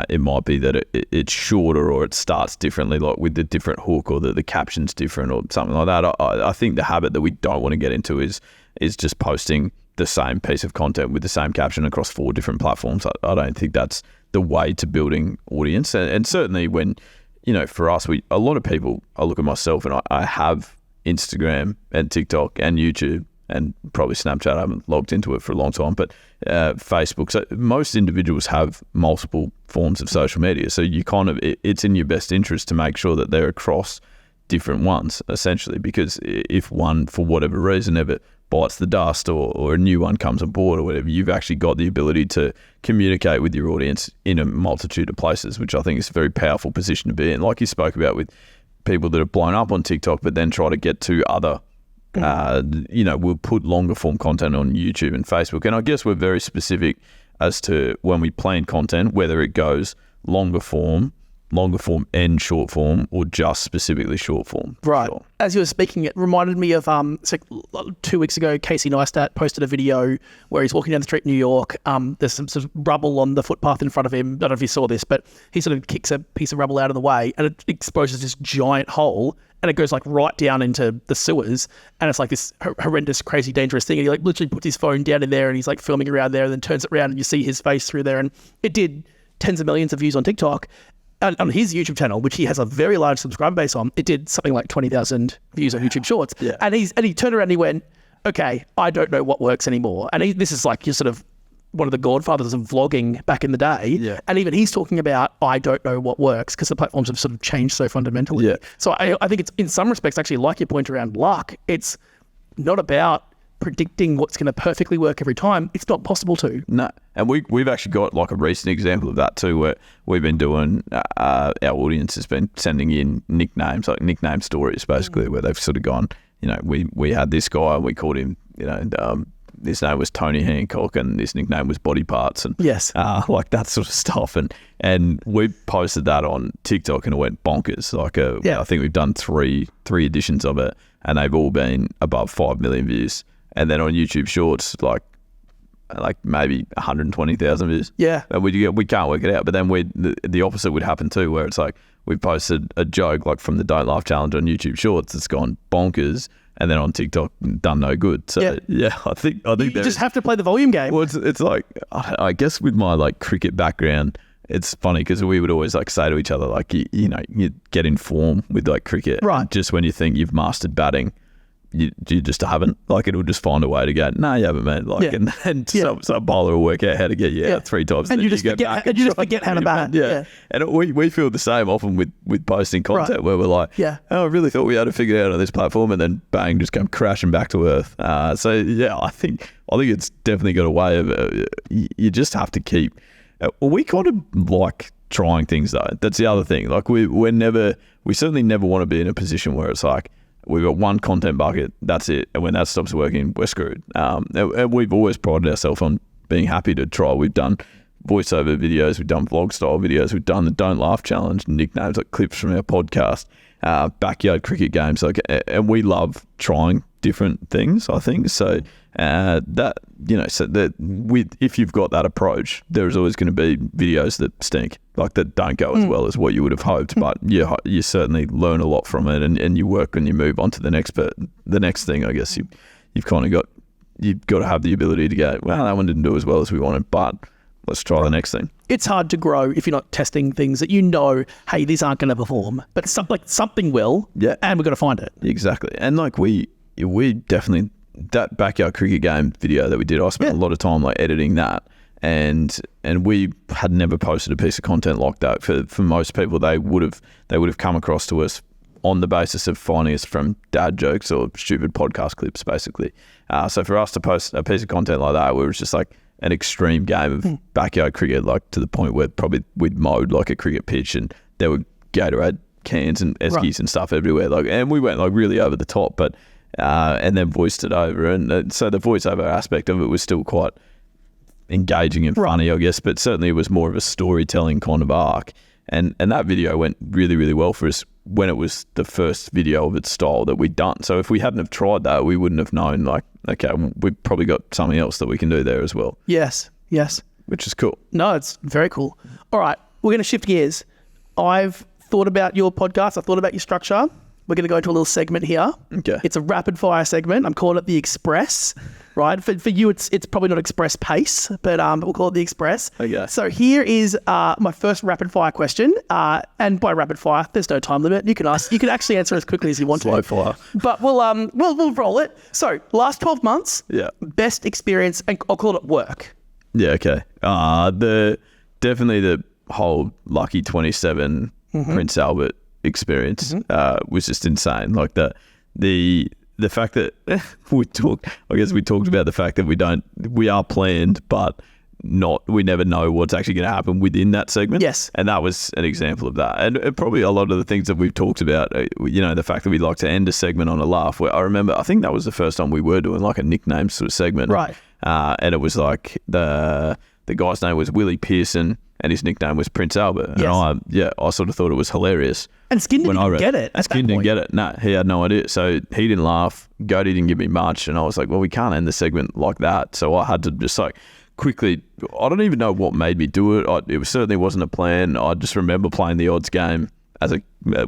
It might be that it's shorter, or it starts differently, like with the different hook, or the caption's different or something like that. I think the habit that we don't want to get into is is just posting the same piece of content with the same caption across 4 different platforms. I don't think that's the way to building audience. And certainly when, for us, a lot of people, I look at myself and I have Instagram and TikTok and YouTube and probably Snapchat. I haven't logged into it for a long time, but Facebook. So most individuals have multiple forms of social media. So you it's in your best interest to make sure that they're across different ones, essentially, because if one, for whatever reason, ever bites the dust or a new one comes on board or whatever, you've actually got the ability to communicate with your audience in a multitude of places, which I think is a very powerful position to be in. Like you spoke about with people that have blown up on TikTok, but then try to get to other, we'll put longer form content on YouTube and Facebook. And I guess we're very specific as to when we plan content, whether it goes longer form and short form, or just specifically short form.
Right.
Sure.
As you were speaking, it reminded me of 2 weeks ago, Casey Neistat posted a video where he's walking down the street in New York. There's some sort of rubble on the footpath in front of him. I don't know if you saw this, but he sort of kicks a piece of rubble out of the way and it exposes this giant hole, and it goes like right down into the sewers, and it's like this horrendous, crazy, dangerous thing. And he like literally puts his phone down in there and he's like filming around there, and then turns it around and you see his face through there. And it did tens of millions of views on TikTok. On his YouTube channel, which he has a very large subscriber base on, it did something like 20,000 views on YouTube Shorts.
Yeah.
And he turned around and he went, okay, I don't know what works anymore. And this is like you're sort of one of the godfathers of vlogging back in the day.
Yeah.
And even he's talking about, I don't know what works, because the platforms have sort of changed so fundamentally.
Yeah.
So I think it's, in some respects, actually, like your point around luck, it's not about predicting what's going to perfectly work every time. It's not possible to.
No. And we've actually got like a recent example of that too, where we've been doing, our audience has been sending in nicknames, like nickname stories, basically, where they've sort of gone, we had this guy, we called him, his name was Tony Hancock and his nickname was Body Parts, and
yes,
like that sort of stuff. And we posted that on TikTok and it went bonkers. I think we've done three editions of it and they've all been above 5 million views. And then on YouTube Shorts, like maybe 120,000 views.
Yeah.
And we can't work it out. But then the opposite would happen too, where it's like we posted a joke like from the Don't Laugh Challenge on YouTube Shorts. It's gone bonkers. And then on TikTok, done no good. So yeah, I think
you just have to play the volume game.
Well, it's like, I guess with my like cricket background, it's funny because we would always like say to each other, like, you get in form with like cricket.
Right.
Just when you think you've mastered batting, you just haven't. Like, it'll just find a way to go, no, you haven't, man. Like, and some bowler will work out how to get you out 3 times.
And you just forget how to bat.
Yeah. And we feel the same often with posting content, where we're like, oh, I really thought we had to figure it out on this platform, and then bang, just come crashing back to earth. So yeah, I think it's definitely got a way of, you just have to keep, we kind of like trying things though. That's the other thing. Like we certainly never want to be in a position where it's like, we've got one content bucket, that's it. And when that stops working, we're screwed. And we've always prided ourselves on being happy to try. We've done voiceover videos, we've done vlog style videos, we've done the Don't Laugh Challenge, nicknames like clips from our podcast, backyard cricket games. And we love trying different things, I think. So if you've got that approach, there's always going to be videos that stink, like that don't go as well as what you would have hoped, but you certainly learn a lot from it, and you work and you move on to the next thing. I guess you've got to have the ability to go, well, that one didn't do as well as we wanted, but let's try the next thing.
It's hard to grow if you're not testing things that hey, these aren't going to perform, but something will, and we've got to find it.
Exactly. And like we definitely, that backyard cricket game video that we did, I spent a lot of time like editing that, and we had never posted a piece of content like that. For most people, they would have come across to us on the basis of finding us from dad jokes or stupid podcast clips, basically. So for us to post a piece of content like that, where it was just like an extreme game of backyard cricket, like to the point where probably we'd mowed like a cricket pitch and there were Gatorade cans and eskies and stuff everywhere. Like, and we went like really over the top, but and then voiced it over, and so the voiceover aspect of it was still quite engaging and funny, I guess, but certainly it was more of a storytelling kind of arc, and that video went really, really well for us when it was the first video of its style that we'd done. So if we hadn't have tried that, we wouldn't have known, like, okay, we've probably got something else that we can do there as well.
Yes,
which is cool.
No, it's very cool. All right, we're going to shift gears. I've thought about your podcast, I've thought about your structure, we're going to go into a little segment here.
Okay.
It's a rapid fire segment. I'm calling it the Express, right? For you, it's probably not Express Pace, but we'll call it the Express.
Okay.
So here is my first rapid fire question. And by rapid fire, there's no time limit. You can actually answer as quickly as you want
Slow
to.
fire.
But we'll roll it. So last 12 months,
Yeah.
best experience, and I'll call it work.
Yeah, okay. Definitely the whole Lucky 27 Prince Albert experience was just insane. Like the fact that we talked about the fact that we are planned, but we never know what's actually going to happen within that segment.
Yes.
And that was an example of that. And probably a lot of the things that we've talked about, the fact that we like to end a segment on a laugh, where I remember, I think that was the first time we were doing like a nickname sort of segment.
Right.
And it was like the guy's name was Willie Pearson and his nickname was Prince Albert.
Yes.
And I sort of thought it was hilarious.
And Skin didn't get it.
Skin didn't get it. No, he had no idea. So he didn't laugh. Goaty didn't give me much. And I was like, well, we can't end the segment like that. So I had to just like quickly, I don't even know what made me do it. It certainly wasn't a plan. I just remember playing the odds game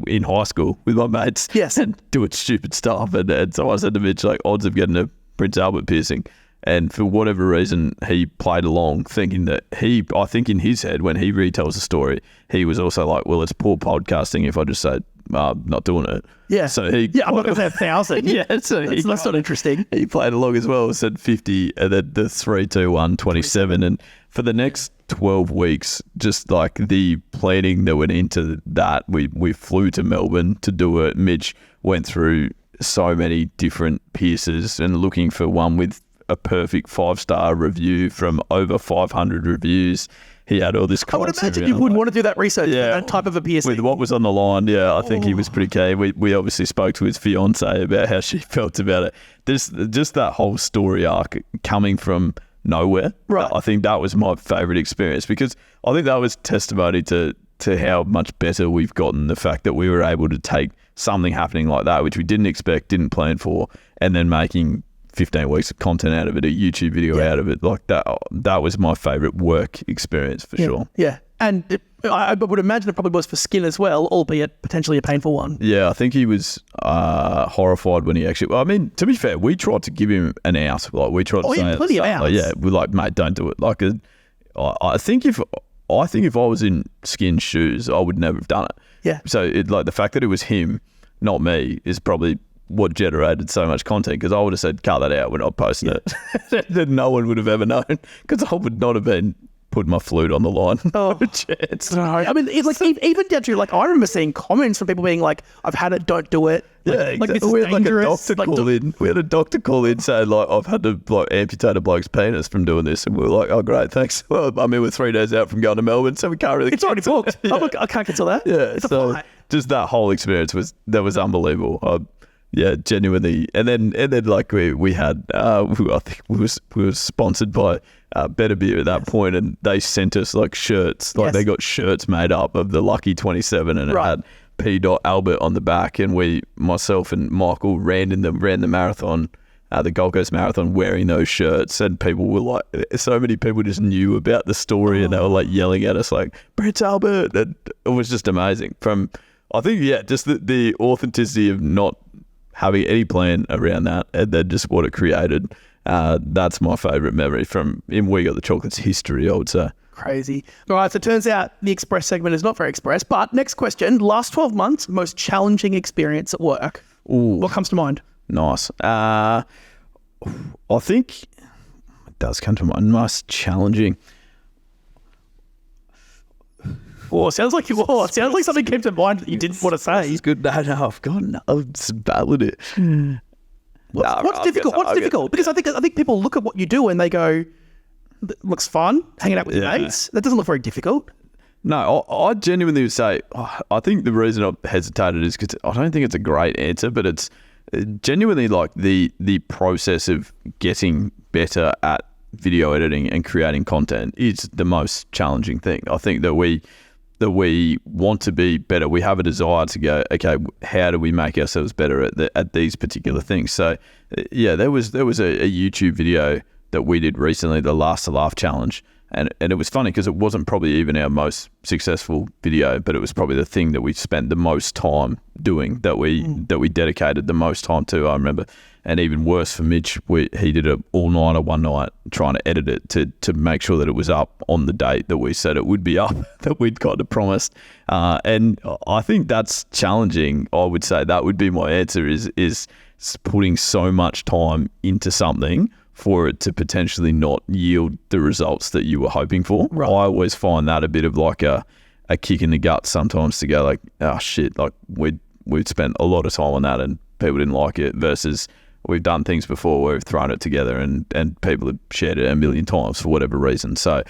in high school with my mates.
Yes.
And doing stupid stuff. And so I said to Mitch, like, odds of getting a Prince Albert piercing. And for whatever reason, he played along thinking that I think in his head, when he retells the story, he was also like, well, it's poor podcasting if I just say, not doing it.
Yeah.
So
I'm not going to say 1,000.
Yeah. So
that's not interesting.
He played along as well, said 50, and then the 3, 2, 1, 27. And for the next 12 weeks, just like the planning that went into that, we flew to Melbourne to do it. Mitch went through so many different pieces and looking for one with a perfect 5-star review from over 500 reviews. He had all this.
I would imagine you wouldn't want to do that research for that type of a piercing.
With what was on the line, I think he was pretty keen. We obviously spoke to his fiance about how she felt about it. Just that whole story arc coming from nowhere.
Right.
I think that was my favourite experience, because I think that was testimony to how much better we've gotten. The fact that we were able to take something happening like that, which we didn't expect, didn't plan for, and then making 15 weeks of content out of it, a YouTube video out of it, like that was my favourite work experience for sure.
Yeah. And I would imagine it probably was for Skin as well, albeit potentially a painful one.
Yeah, I think he was horrified when he actually. Well, I mean, to be fair, we tried to give him an out. Like we tried to say,
plenty of outs.
Like, we're like, mate, don't do it. Like, I think if I was in Skin's shoes, I would never have done it.
Yeah.
So the fact that it was him, not me, is probably what generated so much content, because I would have said, cut that out when I posted it. Then no one would have ever known, because I would not have been putting my flute on the line. No chance.
No, I mean, it's like even down to, like, I remember seeing comments from people being like, I've had it, don't do it. Like this is dangerous.
We had a doctor call in saying, like, I've had to amputate a bloke's penis from doing this, and we were like, oh great, thanks. Well, I mean, we're 3 days out from going to Melbourne, so we can't really.
It's already booked. I can't cancel that.
Yeah,
it's
so
a flight.
Just that whole experience was unbelievable. Yeah, genuinely. And then like we had, I think we were sponsored by Better Beer at that point, and they sent us like shirts. Like they got shirts made up of the Lucky 27, and it had P. Albert on the back. And myself and Michael ran the marathon, the Gold Coast Marathon, wearing those shirts. And people were like, so many people just knew about the story, and they were like yelling at us like, Prince Albert. And it was just amazing. I think, just the authenticity of not having any plan around that, and then just what it created. That's my favourite memory from in We Got the Chocolates history, I would say.
Crazy. All right, so it turns out the Express segment is not very express, but next question, last 12 months, most challenging experience at work.
Ooh.
What comes to mind?
Nice. I think it does come to mind, most challenging.
Sounds like something came to mind that you didn't want to say.
It's good. No, I've gone. I've just battled it.
What's difficult? What's difficult? Because I think people look at what you do and they go, looks fun, hanging out with mates. That doesn't look very difficult.
No, I genuinely would say, I think the reason I've hesitated is because I don't think it's a great answer, but it's genuinely like the process of getting better at video editing and creating content is the most challenging thing. I think that we want to be better. We have a desire to go, okay, how do we make ourselves better at these particular things? So, there was a YouTube video that we did recently, the Last to Laugh challenge, And it was funny because it wasn't probably even our most successful video, but it was probably the thing that we spent the most time doing, that we dedicated the most time to, I remember. And even worse for Mitch, he did an all-nighter one night trying to edit it to make sure that it was up on the date that we said it would be up, that we'd kind of promised. And I think that's challenging. I would say that would be my answer, is putting so much time into something for it to potentially not yield the results that you were hoping for.
Right.
I always find that a bit of like a kick in the gut sometimes, to go like, oh shit, like we'd spent a lot of time on that and people didn't like it, versus we've done things before where we've thrown it together and people have shared it a million times for whatever reason. So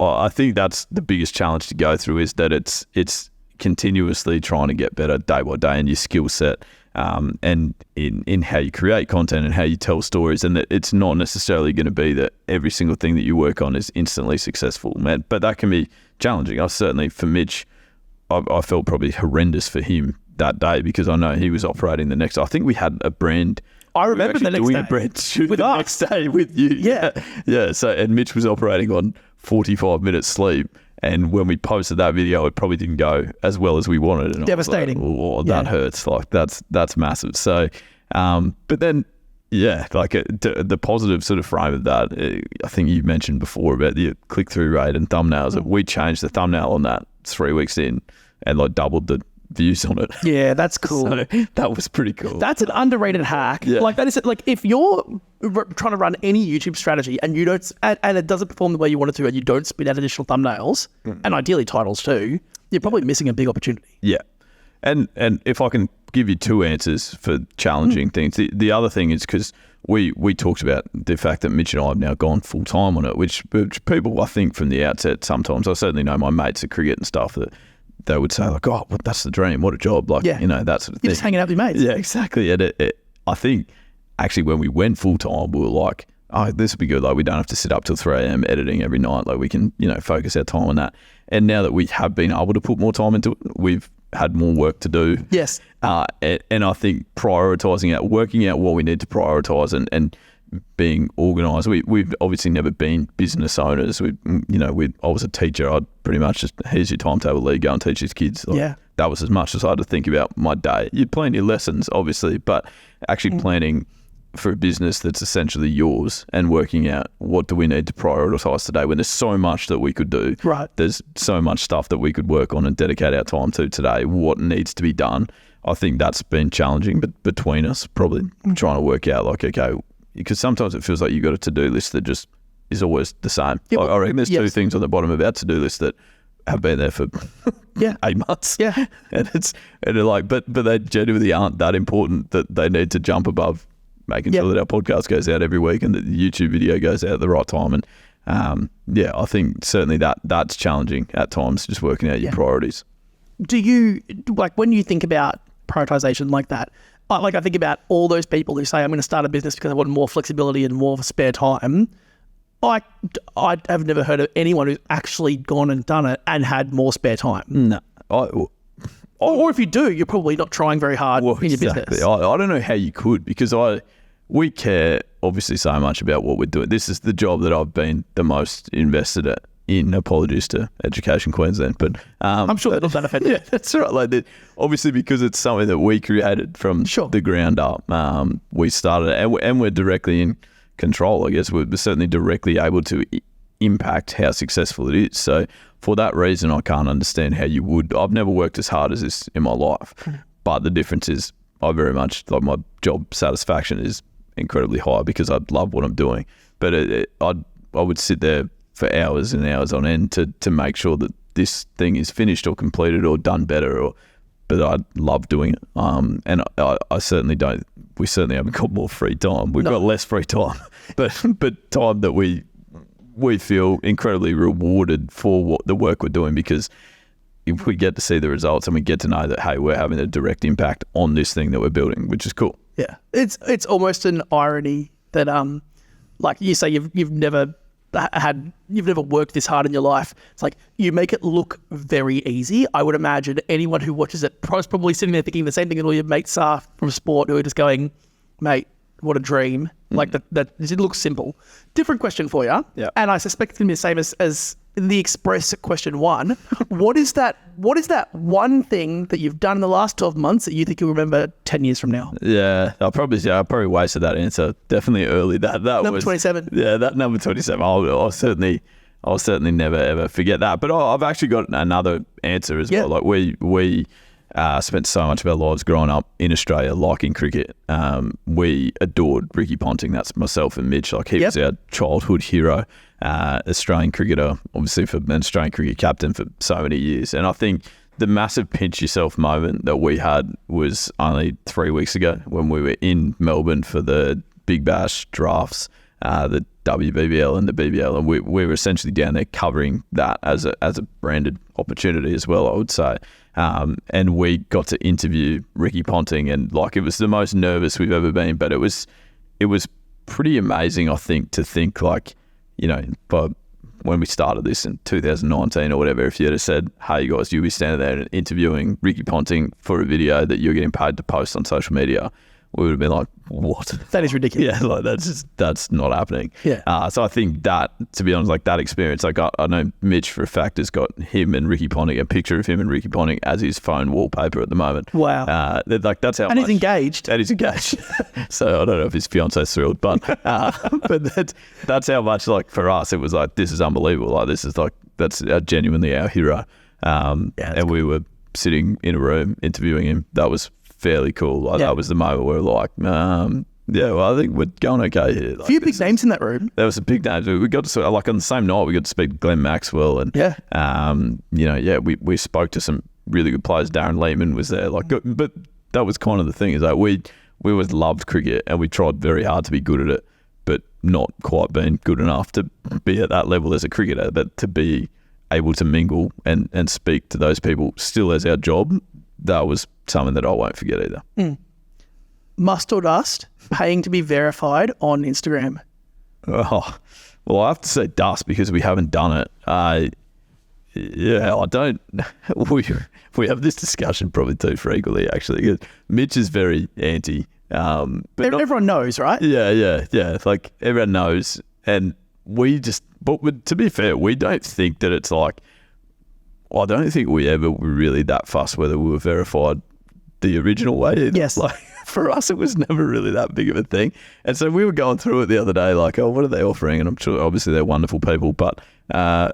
I think that's the biggest challenge to go through, is that it's continuously trying to get better day by day in your skill set, and in how you create content and how you tell stories, and that it's not necessarily going to be that every single thing that you work on is instantly successful, man. But that can be challenging. I certainly, for Mitch, I felt probably horrendous for him that day, because I know he was operating the next. I think we had a brand.
I remember the next
doing
day.
A brand shoot
with
the
us.
next day with you. Yeah. So, and Mitch was operating on 45 minutes sleep. And when we posted that video, it probably didn't go as well as we wanted. And
Devastating.
I was like, oh, that hurts. Like that's massive. So, but then, yeah, like the positive sort of frame of that, I think you mentioned before about the click-through rate and thumbnails. We changed the thumbnail on that 3 weeks in and like doubled the views on it.
Yeah, that's cool.
So that was pretty cool.
That's an underrated hack.
Yeah.
Like that is like, if you're trying to run any YouTube strategy and you don't, and it doesn't perform the way you want it to, and you don't spit out additional thumbnails and ideally titles too, you're probably missing a big opportunity.
Yeah. And if I can give you two answers for challenging things, the other thing is, because we talked about the fact that Mitch and I have now gone full time on it, which people, I think from the outset, sometimes, I certainly know my mates at cricket and stuff, that they would say like, oh, well, that's the dream, what a job, like, you know, that sort of thing.
You're just hanging out with your mates.
Yeah, exactly. And I think actually when we went full time, we were like, oh, this would be good. Like, we don't have to sit up till 3 a.m. editing every night. Like, we can, you know, focus our time on that. And now that we have been able to put more time into it, we've had more work to do.
Yes.
And I think working out what we need to prioritise and being organised. We've obviously never been business owners. I was a teacher. I'd pretty much just, here's your timetable, Leigh, go and teach these kids. Like, that was as much as I had to think about my day. You'd plan your lessons, obviously, but actually planning for a business that's essentially yours and working out what do we need to prioritise today, when there's so much that we could do.
Right.
There's so much stuff that we could work on and dedicate our time to today. What needs to be done? I think that's been challenging, but between us, probably trying to work out like, okay, because sometimes it feels like you've got a to-do list that just is always the same. I reckon there's two things on the bottom of our to-do list that have been there for 8 months.
Yeah.
And they're like, but they genuinely aren't that important that they need to jump above making sure that our podcast goes out every week and that the YouTube video goes out at the right time. And I think certainly that's challenging at times, just working out your priorities.
Do you, like, when you think about prioritization like that, like I think about all those people who say, I'm going to start a business because I want more flexibility and more spare time. I have never heard of anyone who's actually gone and done it and had more spare time.
No.
Or if you do, you're probably not trying very hard in your business.
I don't know how you could, because we care obviously so much about what we're doing. This is the job that I've been the most invested in. Apologies to Education Queensland, but
I'm sure that'll benefit.
Yeah, that's right. Like obviously, because it's something that we created from the ground up. We started it, and we're directly in control. I guess we're certainly directly able to impact how successful it is. So for that reason, I can't understand how you would. I've never worked as hard as this in my life, but the difference is I very much, like, my job satisfaction is incredibly high because I love what I'm doing. But I would sit there for hours and hours on end to make sure that this thing is finished or completed or done better. But I love doing it. And I certainly don't. We certainly haven't got more free time. We've got less free time, but time that we feel incredibly rewarded for the work we're doing, because if we get to see the results and we get to know that, hey, we're having a direct impact on this thing that we're building, which is cool.
Yeah, it's almost an irony that like you say, you've never worked this hard in your life. It's like you make it look very easy. I would imagine anyone who watches it is probably sitting there thinking the same thing that all your mates are from sport, who are just going, mate, what a dream. Like that it looks simple. Different question for you.
Yeah.
And I suspect it's going to be the same as the Express question 1. What is that one thing that you've done in the last 12 months that you think you'll remember 10 years from now?
Yeah, I probably wasted that answer. Definitely early. That
Number
was
27.
Yeah, that number 27. I'll certainly never ever forget that. But I've actually got another answer as well. Like we spent so much of our lives growing up in Australia liking cricket. We adored Ricky Ponting. That's myself and Mitch. Like he was our childhood hero. Australian cricketer, obviously for an Australian cricket captain for so many years. And I think the massive pinch yourself moment that we had was only 3 weeks ago when we were in Melbourne for the Big Bash drafts, the WBBL and the BBL, and we were essentially down there covering that as a branded opportunity as well, I would say. And we got to interview Ricky Ponting, and like it was the most nervous we've ever been, but it was pretty amazing, I think, to think like, you know, but when we started this in 2019 or whatever, if you had said, hey guys, you'll be standing there and interviewing Ricky Ponting for a video that you're getting paid to post on social media, we would have been like, what?
That is ridiculous.
Yeah, like that's not happening.
Yeah.
So I think that, to be honest, like that experience, like I know Mitch for a fact has got him and Ricky Ponting, a picture of him and Ricky Ponting as his phone wallpaper at the moment.
Wow.
Like that's how
and
much.
He's engaged.
And he's engaged. So I don't know if his fiance's thrilled, but that's how much, like for us, it was like, this is unbelievable. Like this is like, that's genuinely our hero. And cool. We were sitting in a room interviewing him. That was fairly cool. Like that was the moment where we're like, well, I think we're going okay here. Like,
a few big names in that room.
There was some big names. We got to like on the same night we got to speak to Glenn Maxwell, and we spoke to some really good players. Darren Lehman was there. Like, but that was kind of the thing, is that we always loved cricket and we tried very hard to be good at it, but not quite being good enough to be at that level as a cricketer. But to be able to mingle and speak to those people still as our job, that was something that I won't forget either.
Must or dust paying to be verified on Instagram?
Oh, well, I have to say dust because we haven't done it. I don't. We have this discussion probably too frequently, actually. Mitch is very anti. But
everyone knows, right?
Yeah. It's like everyone knows, and but to be fair, we don't think that it's like. I don't think we ever were really that fussed whether we were verified the original way either.
Yes.
Like for us, it was never really that big of a thing. And so we were going through it the other day, like, oh, what are they offering? And I'm sure obviously they're wonderful people, but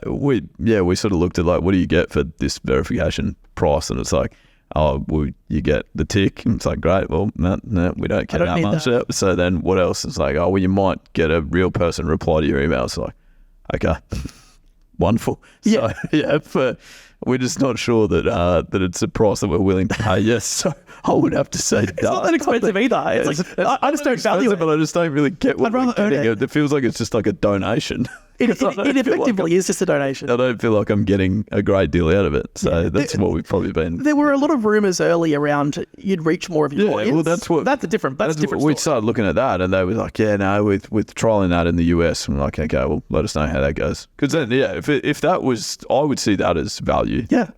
we sort of looked at like, what do you get for this verification price? And it's like, oh, well, you get the tick. And it's like, great. Well, no, we don't get that much. So then what else? It's like, oh, well, you might get a real person reply to your email. It's like, okay, wonderful.
Yeah.
So, we're just not sure that it's a price that we're willing to pay. Yes, so I would have to say
it's not that expensive either. It's like, I just don't value it.
But I just don't really get what we're getting. It feels like it's just like a donation.
It effectively is just a donation.
I don't feel like I'm getting a great deal out of it. So that's what we've probably been.
There were a lot of rumours early around you'd reach more of your audience.
Well, that's a different
story.
We started looking at that, and they were like, with trialling that in the US, I'm like, okay, well, let us know how that goes. Because then, if that was, I would see that as value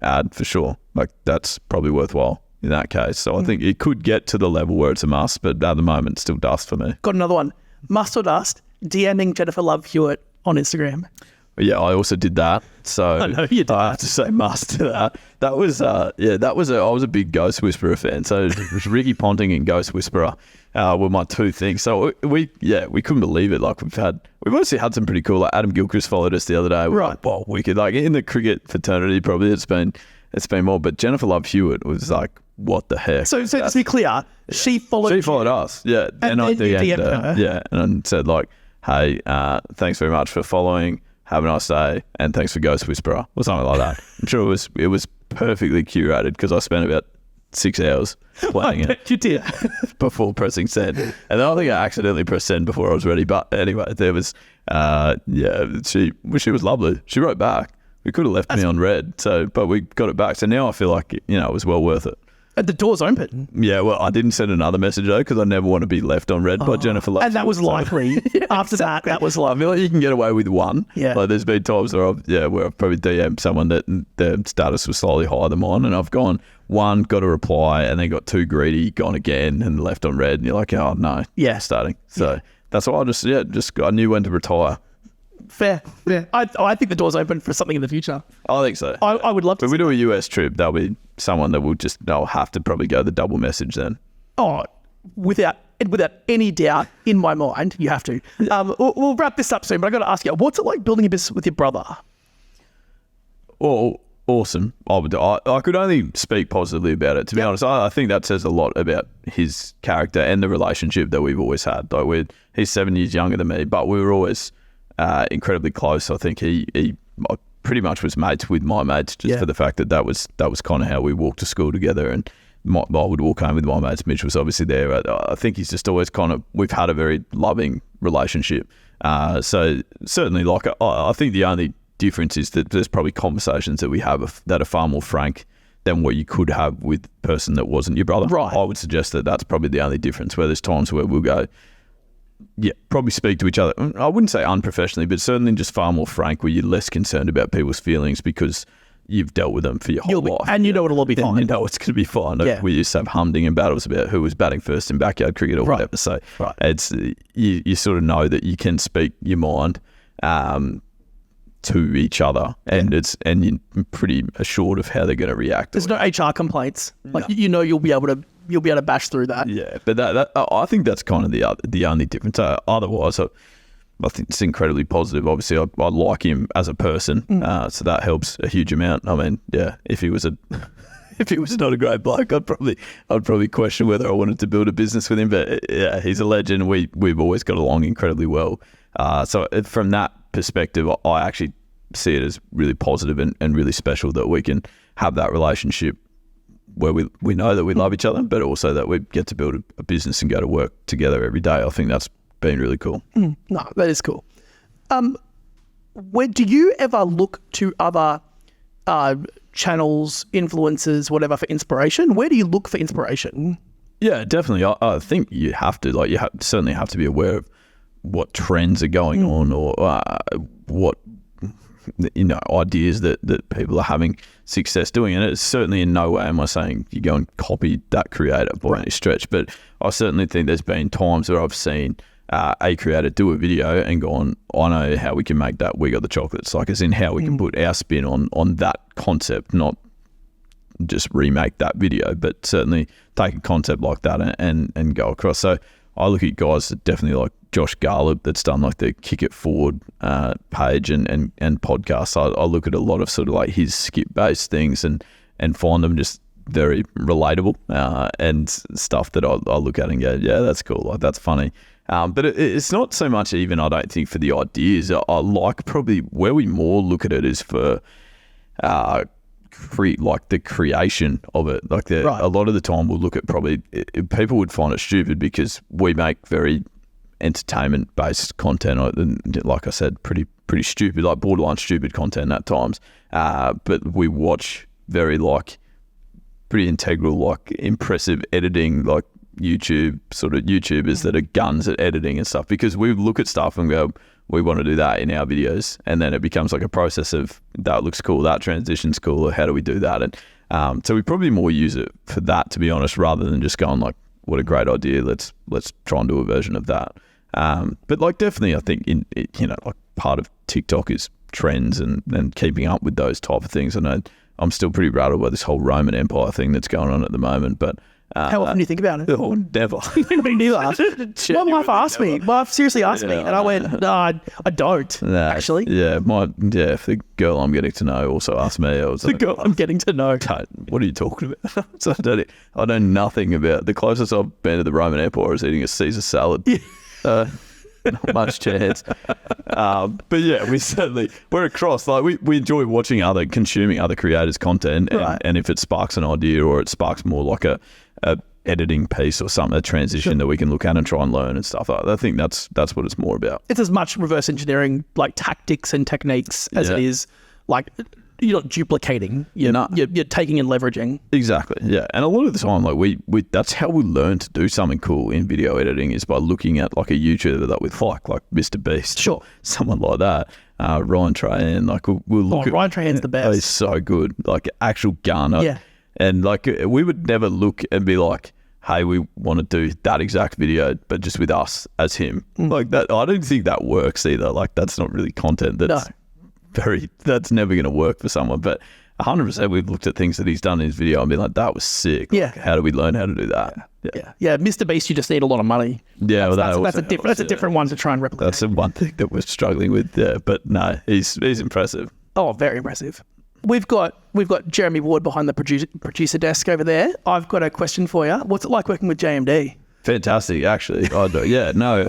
add for sure. Like that's probably worthwhile in that case. So I think it could get to the level where it's a must, but at the moment, it's still dust for me.
Got another one. Must or dust? DMing Jennifer Love Hewitt on Instagram.
Yeah, I also did that. So
I know you did.
I have to say must to that. That was I was a big Ghost Whisperer fan. So it was Ricky Ponting and Ghost Whisperer were my two things. So we couldn't believe it. Like we've obviously had some pretty cool. Like Adam Gilchrist followed us the other day. We're like, well, we could, like in the cricket fraternity probably it's been more. But Jennifer Love Hewitt was like, what the heck?
So to be clear, she followed
us. Yeah,
and I DM'd her.
Yeah, and said like, hey, thanks very much for following. Have a nice day, and thanks for Ghost Whisperer or something like that. I'm sure it was perfectly curated because I spent about 6 hours playing it.
You did
before pressing send, and then I think I accidentally pressed send before I was ready. But anyway, there was she was lovely. She wrote back. We could have left me on red, but we got it back. So now I feel like it was well worth it.
And the door's open.
Yeah, well, I didn't send another message though because I never want to be left on red by Jennifer Love.
And that was likely. After that was likely.
I feel like you can get away with one.
Yeah.
Like there's been times where I've probably DM'd someone that their status was slightly higher than mine, and I've gone, one, got a reply, and then got too greedy, gone again, and left on red. And you're like, oh no, starting. So that's why I knew when to retire.
Fair. I think the door's open for something in the future.
I think so.
I would love to.
If we do a US trip, there'll be someone that they'll have to probably go the double message then.
Oh, without any doubt in my mind, you have to. We'll wrap this up soon, but I got to ask you, what's it like building a business with your brother?
Well, awesome. I could only speak positively about it. To be honest, I think that says a lot about his character and the relationship that we've always had. Like he's 7 years younger than me, but we were always incredibly close. I think he pretty much was mates with my mates just for the fact that was kind of how we walked to school together, and I would walk home with my mates. Mitch was obviously there. I think he's just always we've had a very loving relationship. So certainly, like I think the only difference is that there's probably conversations that we have that are far more frank than what you could have with a person that wasn't your brother.
Right.
I would suggest that that's probably the only difference, where there's times where we'll go, probably speak to each other. I wouldn't say unprofessionally, but certainly just far more frank, where you're less concerned about people's feelings because you've dealt with them for your whole life.
And you know it'll all be fine.
You know it's going to be fine. We used to have humding and battles about who was batting first in backyard cricket or whatever. So it's you sort of know that you can speak your mind to each other, and you're pretty assured of how they're going to react.
There's no HR complaints. Like you'll be able to bash through that.
Yeah, but that I think that's kind of the only difference. Otherwise, I think it's incredibly positive. Obviously, I like him as a person, so that helps a huge amount. I mean, if he was not a great bloke, I'd probably question whether I wanted to build a business with him. But he's a legend. We've always got along incredibly well. So from that perspective, I actually see it as really positive and really special that we can have that relationship where we know that we love each other, but also that we get to build a business and go to work together every day. I think that's been really cool.
No, that is cool. Where do you ever look to other channels, influencers, whatever, for inspiration? Where do you look for inspiration?
Yeah, definitely. I think you have to certainly have to be aware of what trends are going on, or what ideas that people are having success doing. And it's certainly in no way am I saying you go and copy that creator by any stretch, but I certainly think there's been times where I've seen a creator do a video and gone, I know how we can make that We Got the Chocolates, like as in how we can put our spin on that concept, not just remake that video, but certainly take a concept like that and go across. So I look at guys that definitely like Josh Garlib, that's done like the Kick It Forward page and podcast. I look at a lot of sort of like his skip-based things and find them just very relatable and stuff that I look at and go, yeah, that's cool, like that's funny. But it's not so much even, I don't think, for the ideas. I like probably where we more look at it is for like the creation of it. Like a lot of the time we'll look at people would find it stupid because we make very entertainment-based content. Like I said, pretty stupid, like borderline stupid content at times. But we watch very pretty integral, like impressive editing, like YouTubers that are guns at editing and stuff, because we look at stuff and go, we want to do that in our videos, and then it becomes like a process of that looks cool, that transition's cool, or how do we do that? And so we probably more use it for that, to be honest, rather than just going like, what a great idea, let's try and do a version of that. But like definitely I think like part of TikTok is trends and keeping up with those type of things. I know I'm still pretty rattled by this whole Roman Empire thing that's going on at the moment, but
how often do you think about it?
Oh, never.
Me neither. My wife asked me. My wife seriously asked me, and I went, "No, I don't." Actually,
if the girl I'm getting to know also asked me, I was
the girl I'm getting to know.
What are you talking about? So I know nothing about. The closest I've been to the Roman Empire is eating a Caesar salad. Yeah. Not much chance. But yeah, we're across. Like we enjoy consuming other creators' content, and if it sparks an idea or it sparks more like a editing piece or something, a transition that we can look at and try and learn and stuff. I think that's what it's more about.
It's as much reverse engineering, like tactics and techniques, as it is like you're not duplicating. You're taking and leveraging.
Exactly. Yeah, and a lot of the time, like we that's how we learn to do something cool in video editing, is by looking at like a YouTuber that we like Mr. Beast,
sure,
someone like that. Ryan Trahan, like we'll look at
Ryan Trahan's the best.
He's so good, like actual gun.
Yeah.
And like, we would never look and be like, hey, we want to do that exact video, but just with us as him. Like that, I don't think that works either. Like, that's not really content that's that's never going to work for someone. But 100% we've looked at things that he's done in his video and been like, that was sick.
Yeah.
Like, how do we learn how to do that?
Yeah. Mr. Beast, you just need a lot of money.
Yeah,
that's a different one to try and replicate.
That's the one thing that we're struggling with there. But no, he's impressive.
Oh, very impressive. We've got Jeremy Ward behind the producer desk over there. I've got a question for you. What's it like working with JMD?
Fantastic, actually. Yeah, no.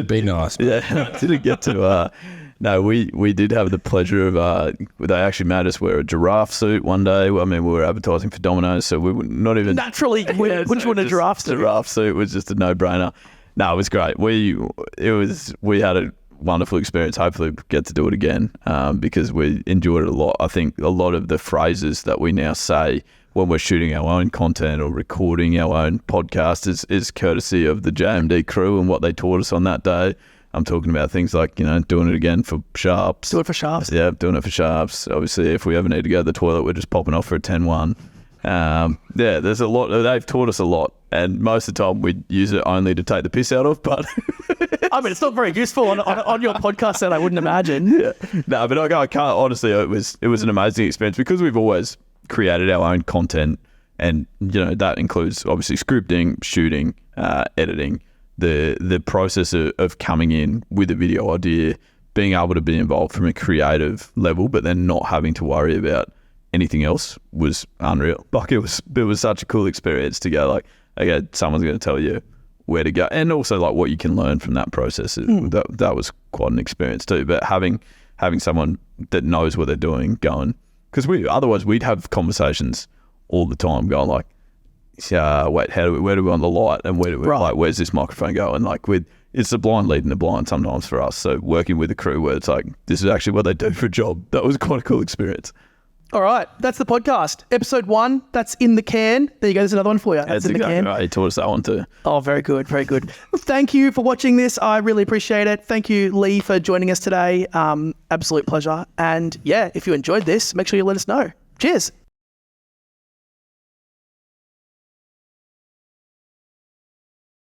Be nice.
Yeah, I didn't get to... No, we did have the pleasure of... they actually made us wear a giraffe suit one day. I mean, we were advertising for Domino's, so we were not even...
Naturally, which one a giraffe suit?
Giraffe suit was just a no-brainer. No, it was great. We had a wonderful experience. Hopefully we get to do it again because we enjoyed it a lot. I think a lot of the phrases that we now say when we're shooting our own content or recording our own podcast is courtesy of the JMD crew and what they taught us on that day. I'm talking about things like, doing it again for sharps.
Do it for sharps.
Yeah, doing it for sharps. Obviously, if we ever need to go to the toilet, we're just popping off for a 10-1. There's a lot. They've taught us a lot. And most of the time we use it only to take the piss out of, but...
I mean, it's not very useful on your podcast that I wouldn't imagine.
Yeah. No, but I can't, honestly, it was an amazing experience because we've always created our own content and, that includes obviously scripting, shooting, editing, the process of coming in with a video idea, being able to be involved from a creative level, but then not having to worry about anything else was unreal. Like it was such a cool experience to go like, okay, someone's going to tell you where to go, and also like what you can learn from that process. That was quite an experience too. But having someone that knows what they're doing going, because otherwise we'd have conversations all the time going like, wait, where do we want the light, and like where's this microphone going? Like it's the blind leading the blind sometimes for us. So working with a crew where it's like, this is actually what they do for a job. That was quite a cool experience.
All right, that's the podcast. Episode 1, that's in the can. There you go, there's another one for you.
That's in the can. Right, he taught us that one too.
Oh, very good, very good. Thank you for watching this. I really appreciate it. Thank you, Leigh, for joining us today. Absolute pleasure. And yeah, if you enjoyed this, make sure you let us know. Cheers.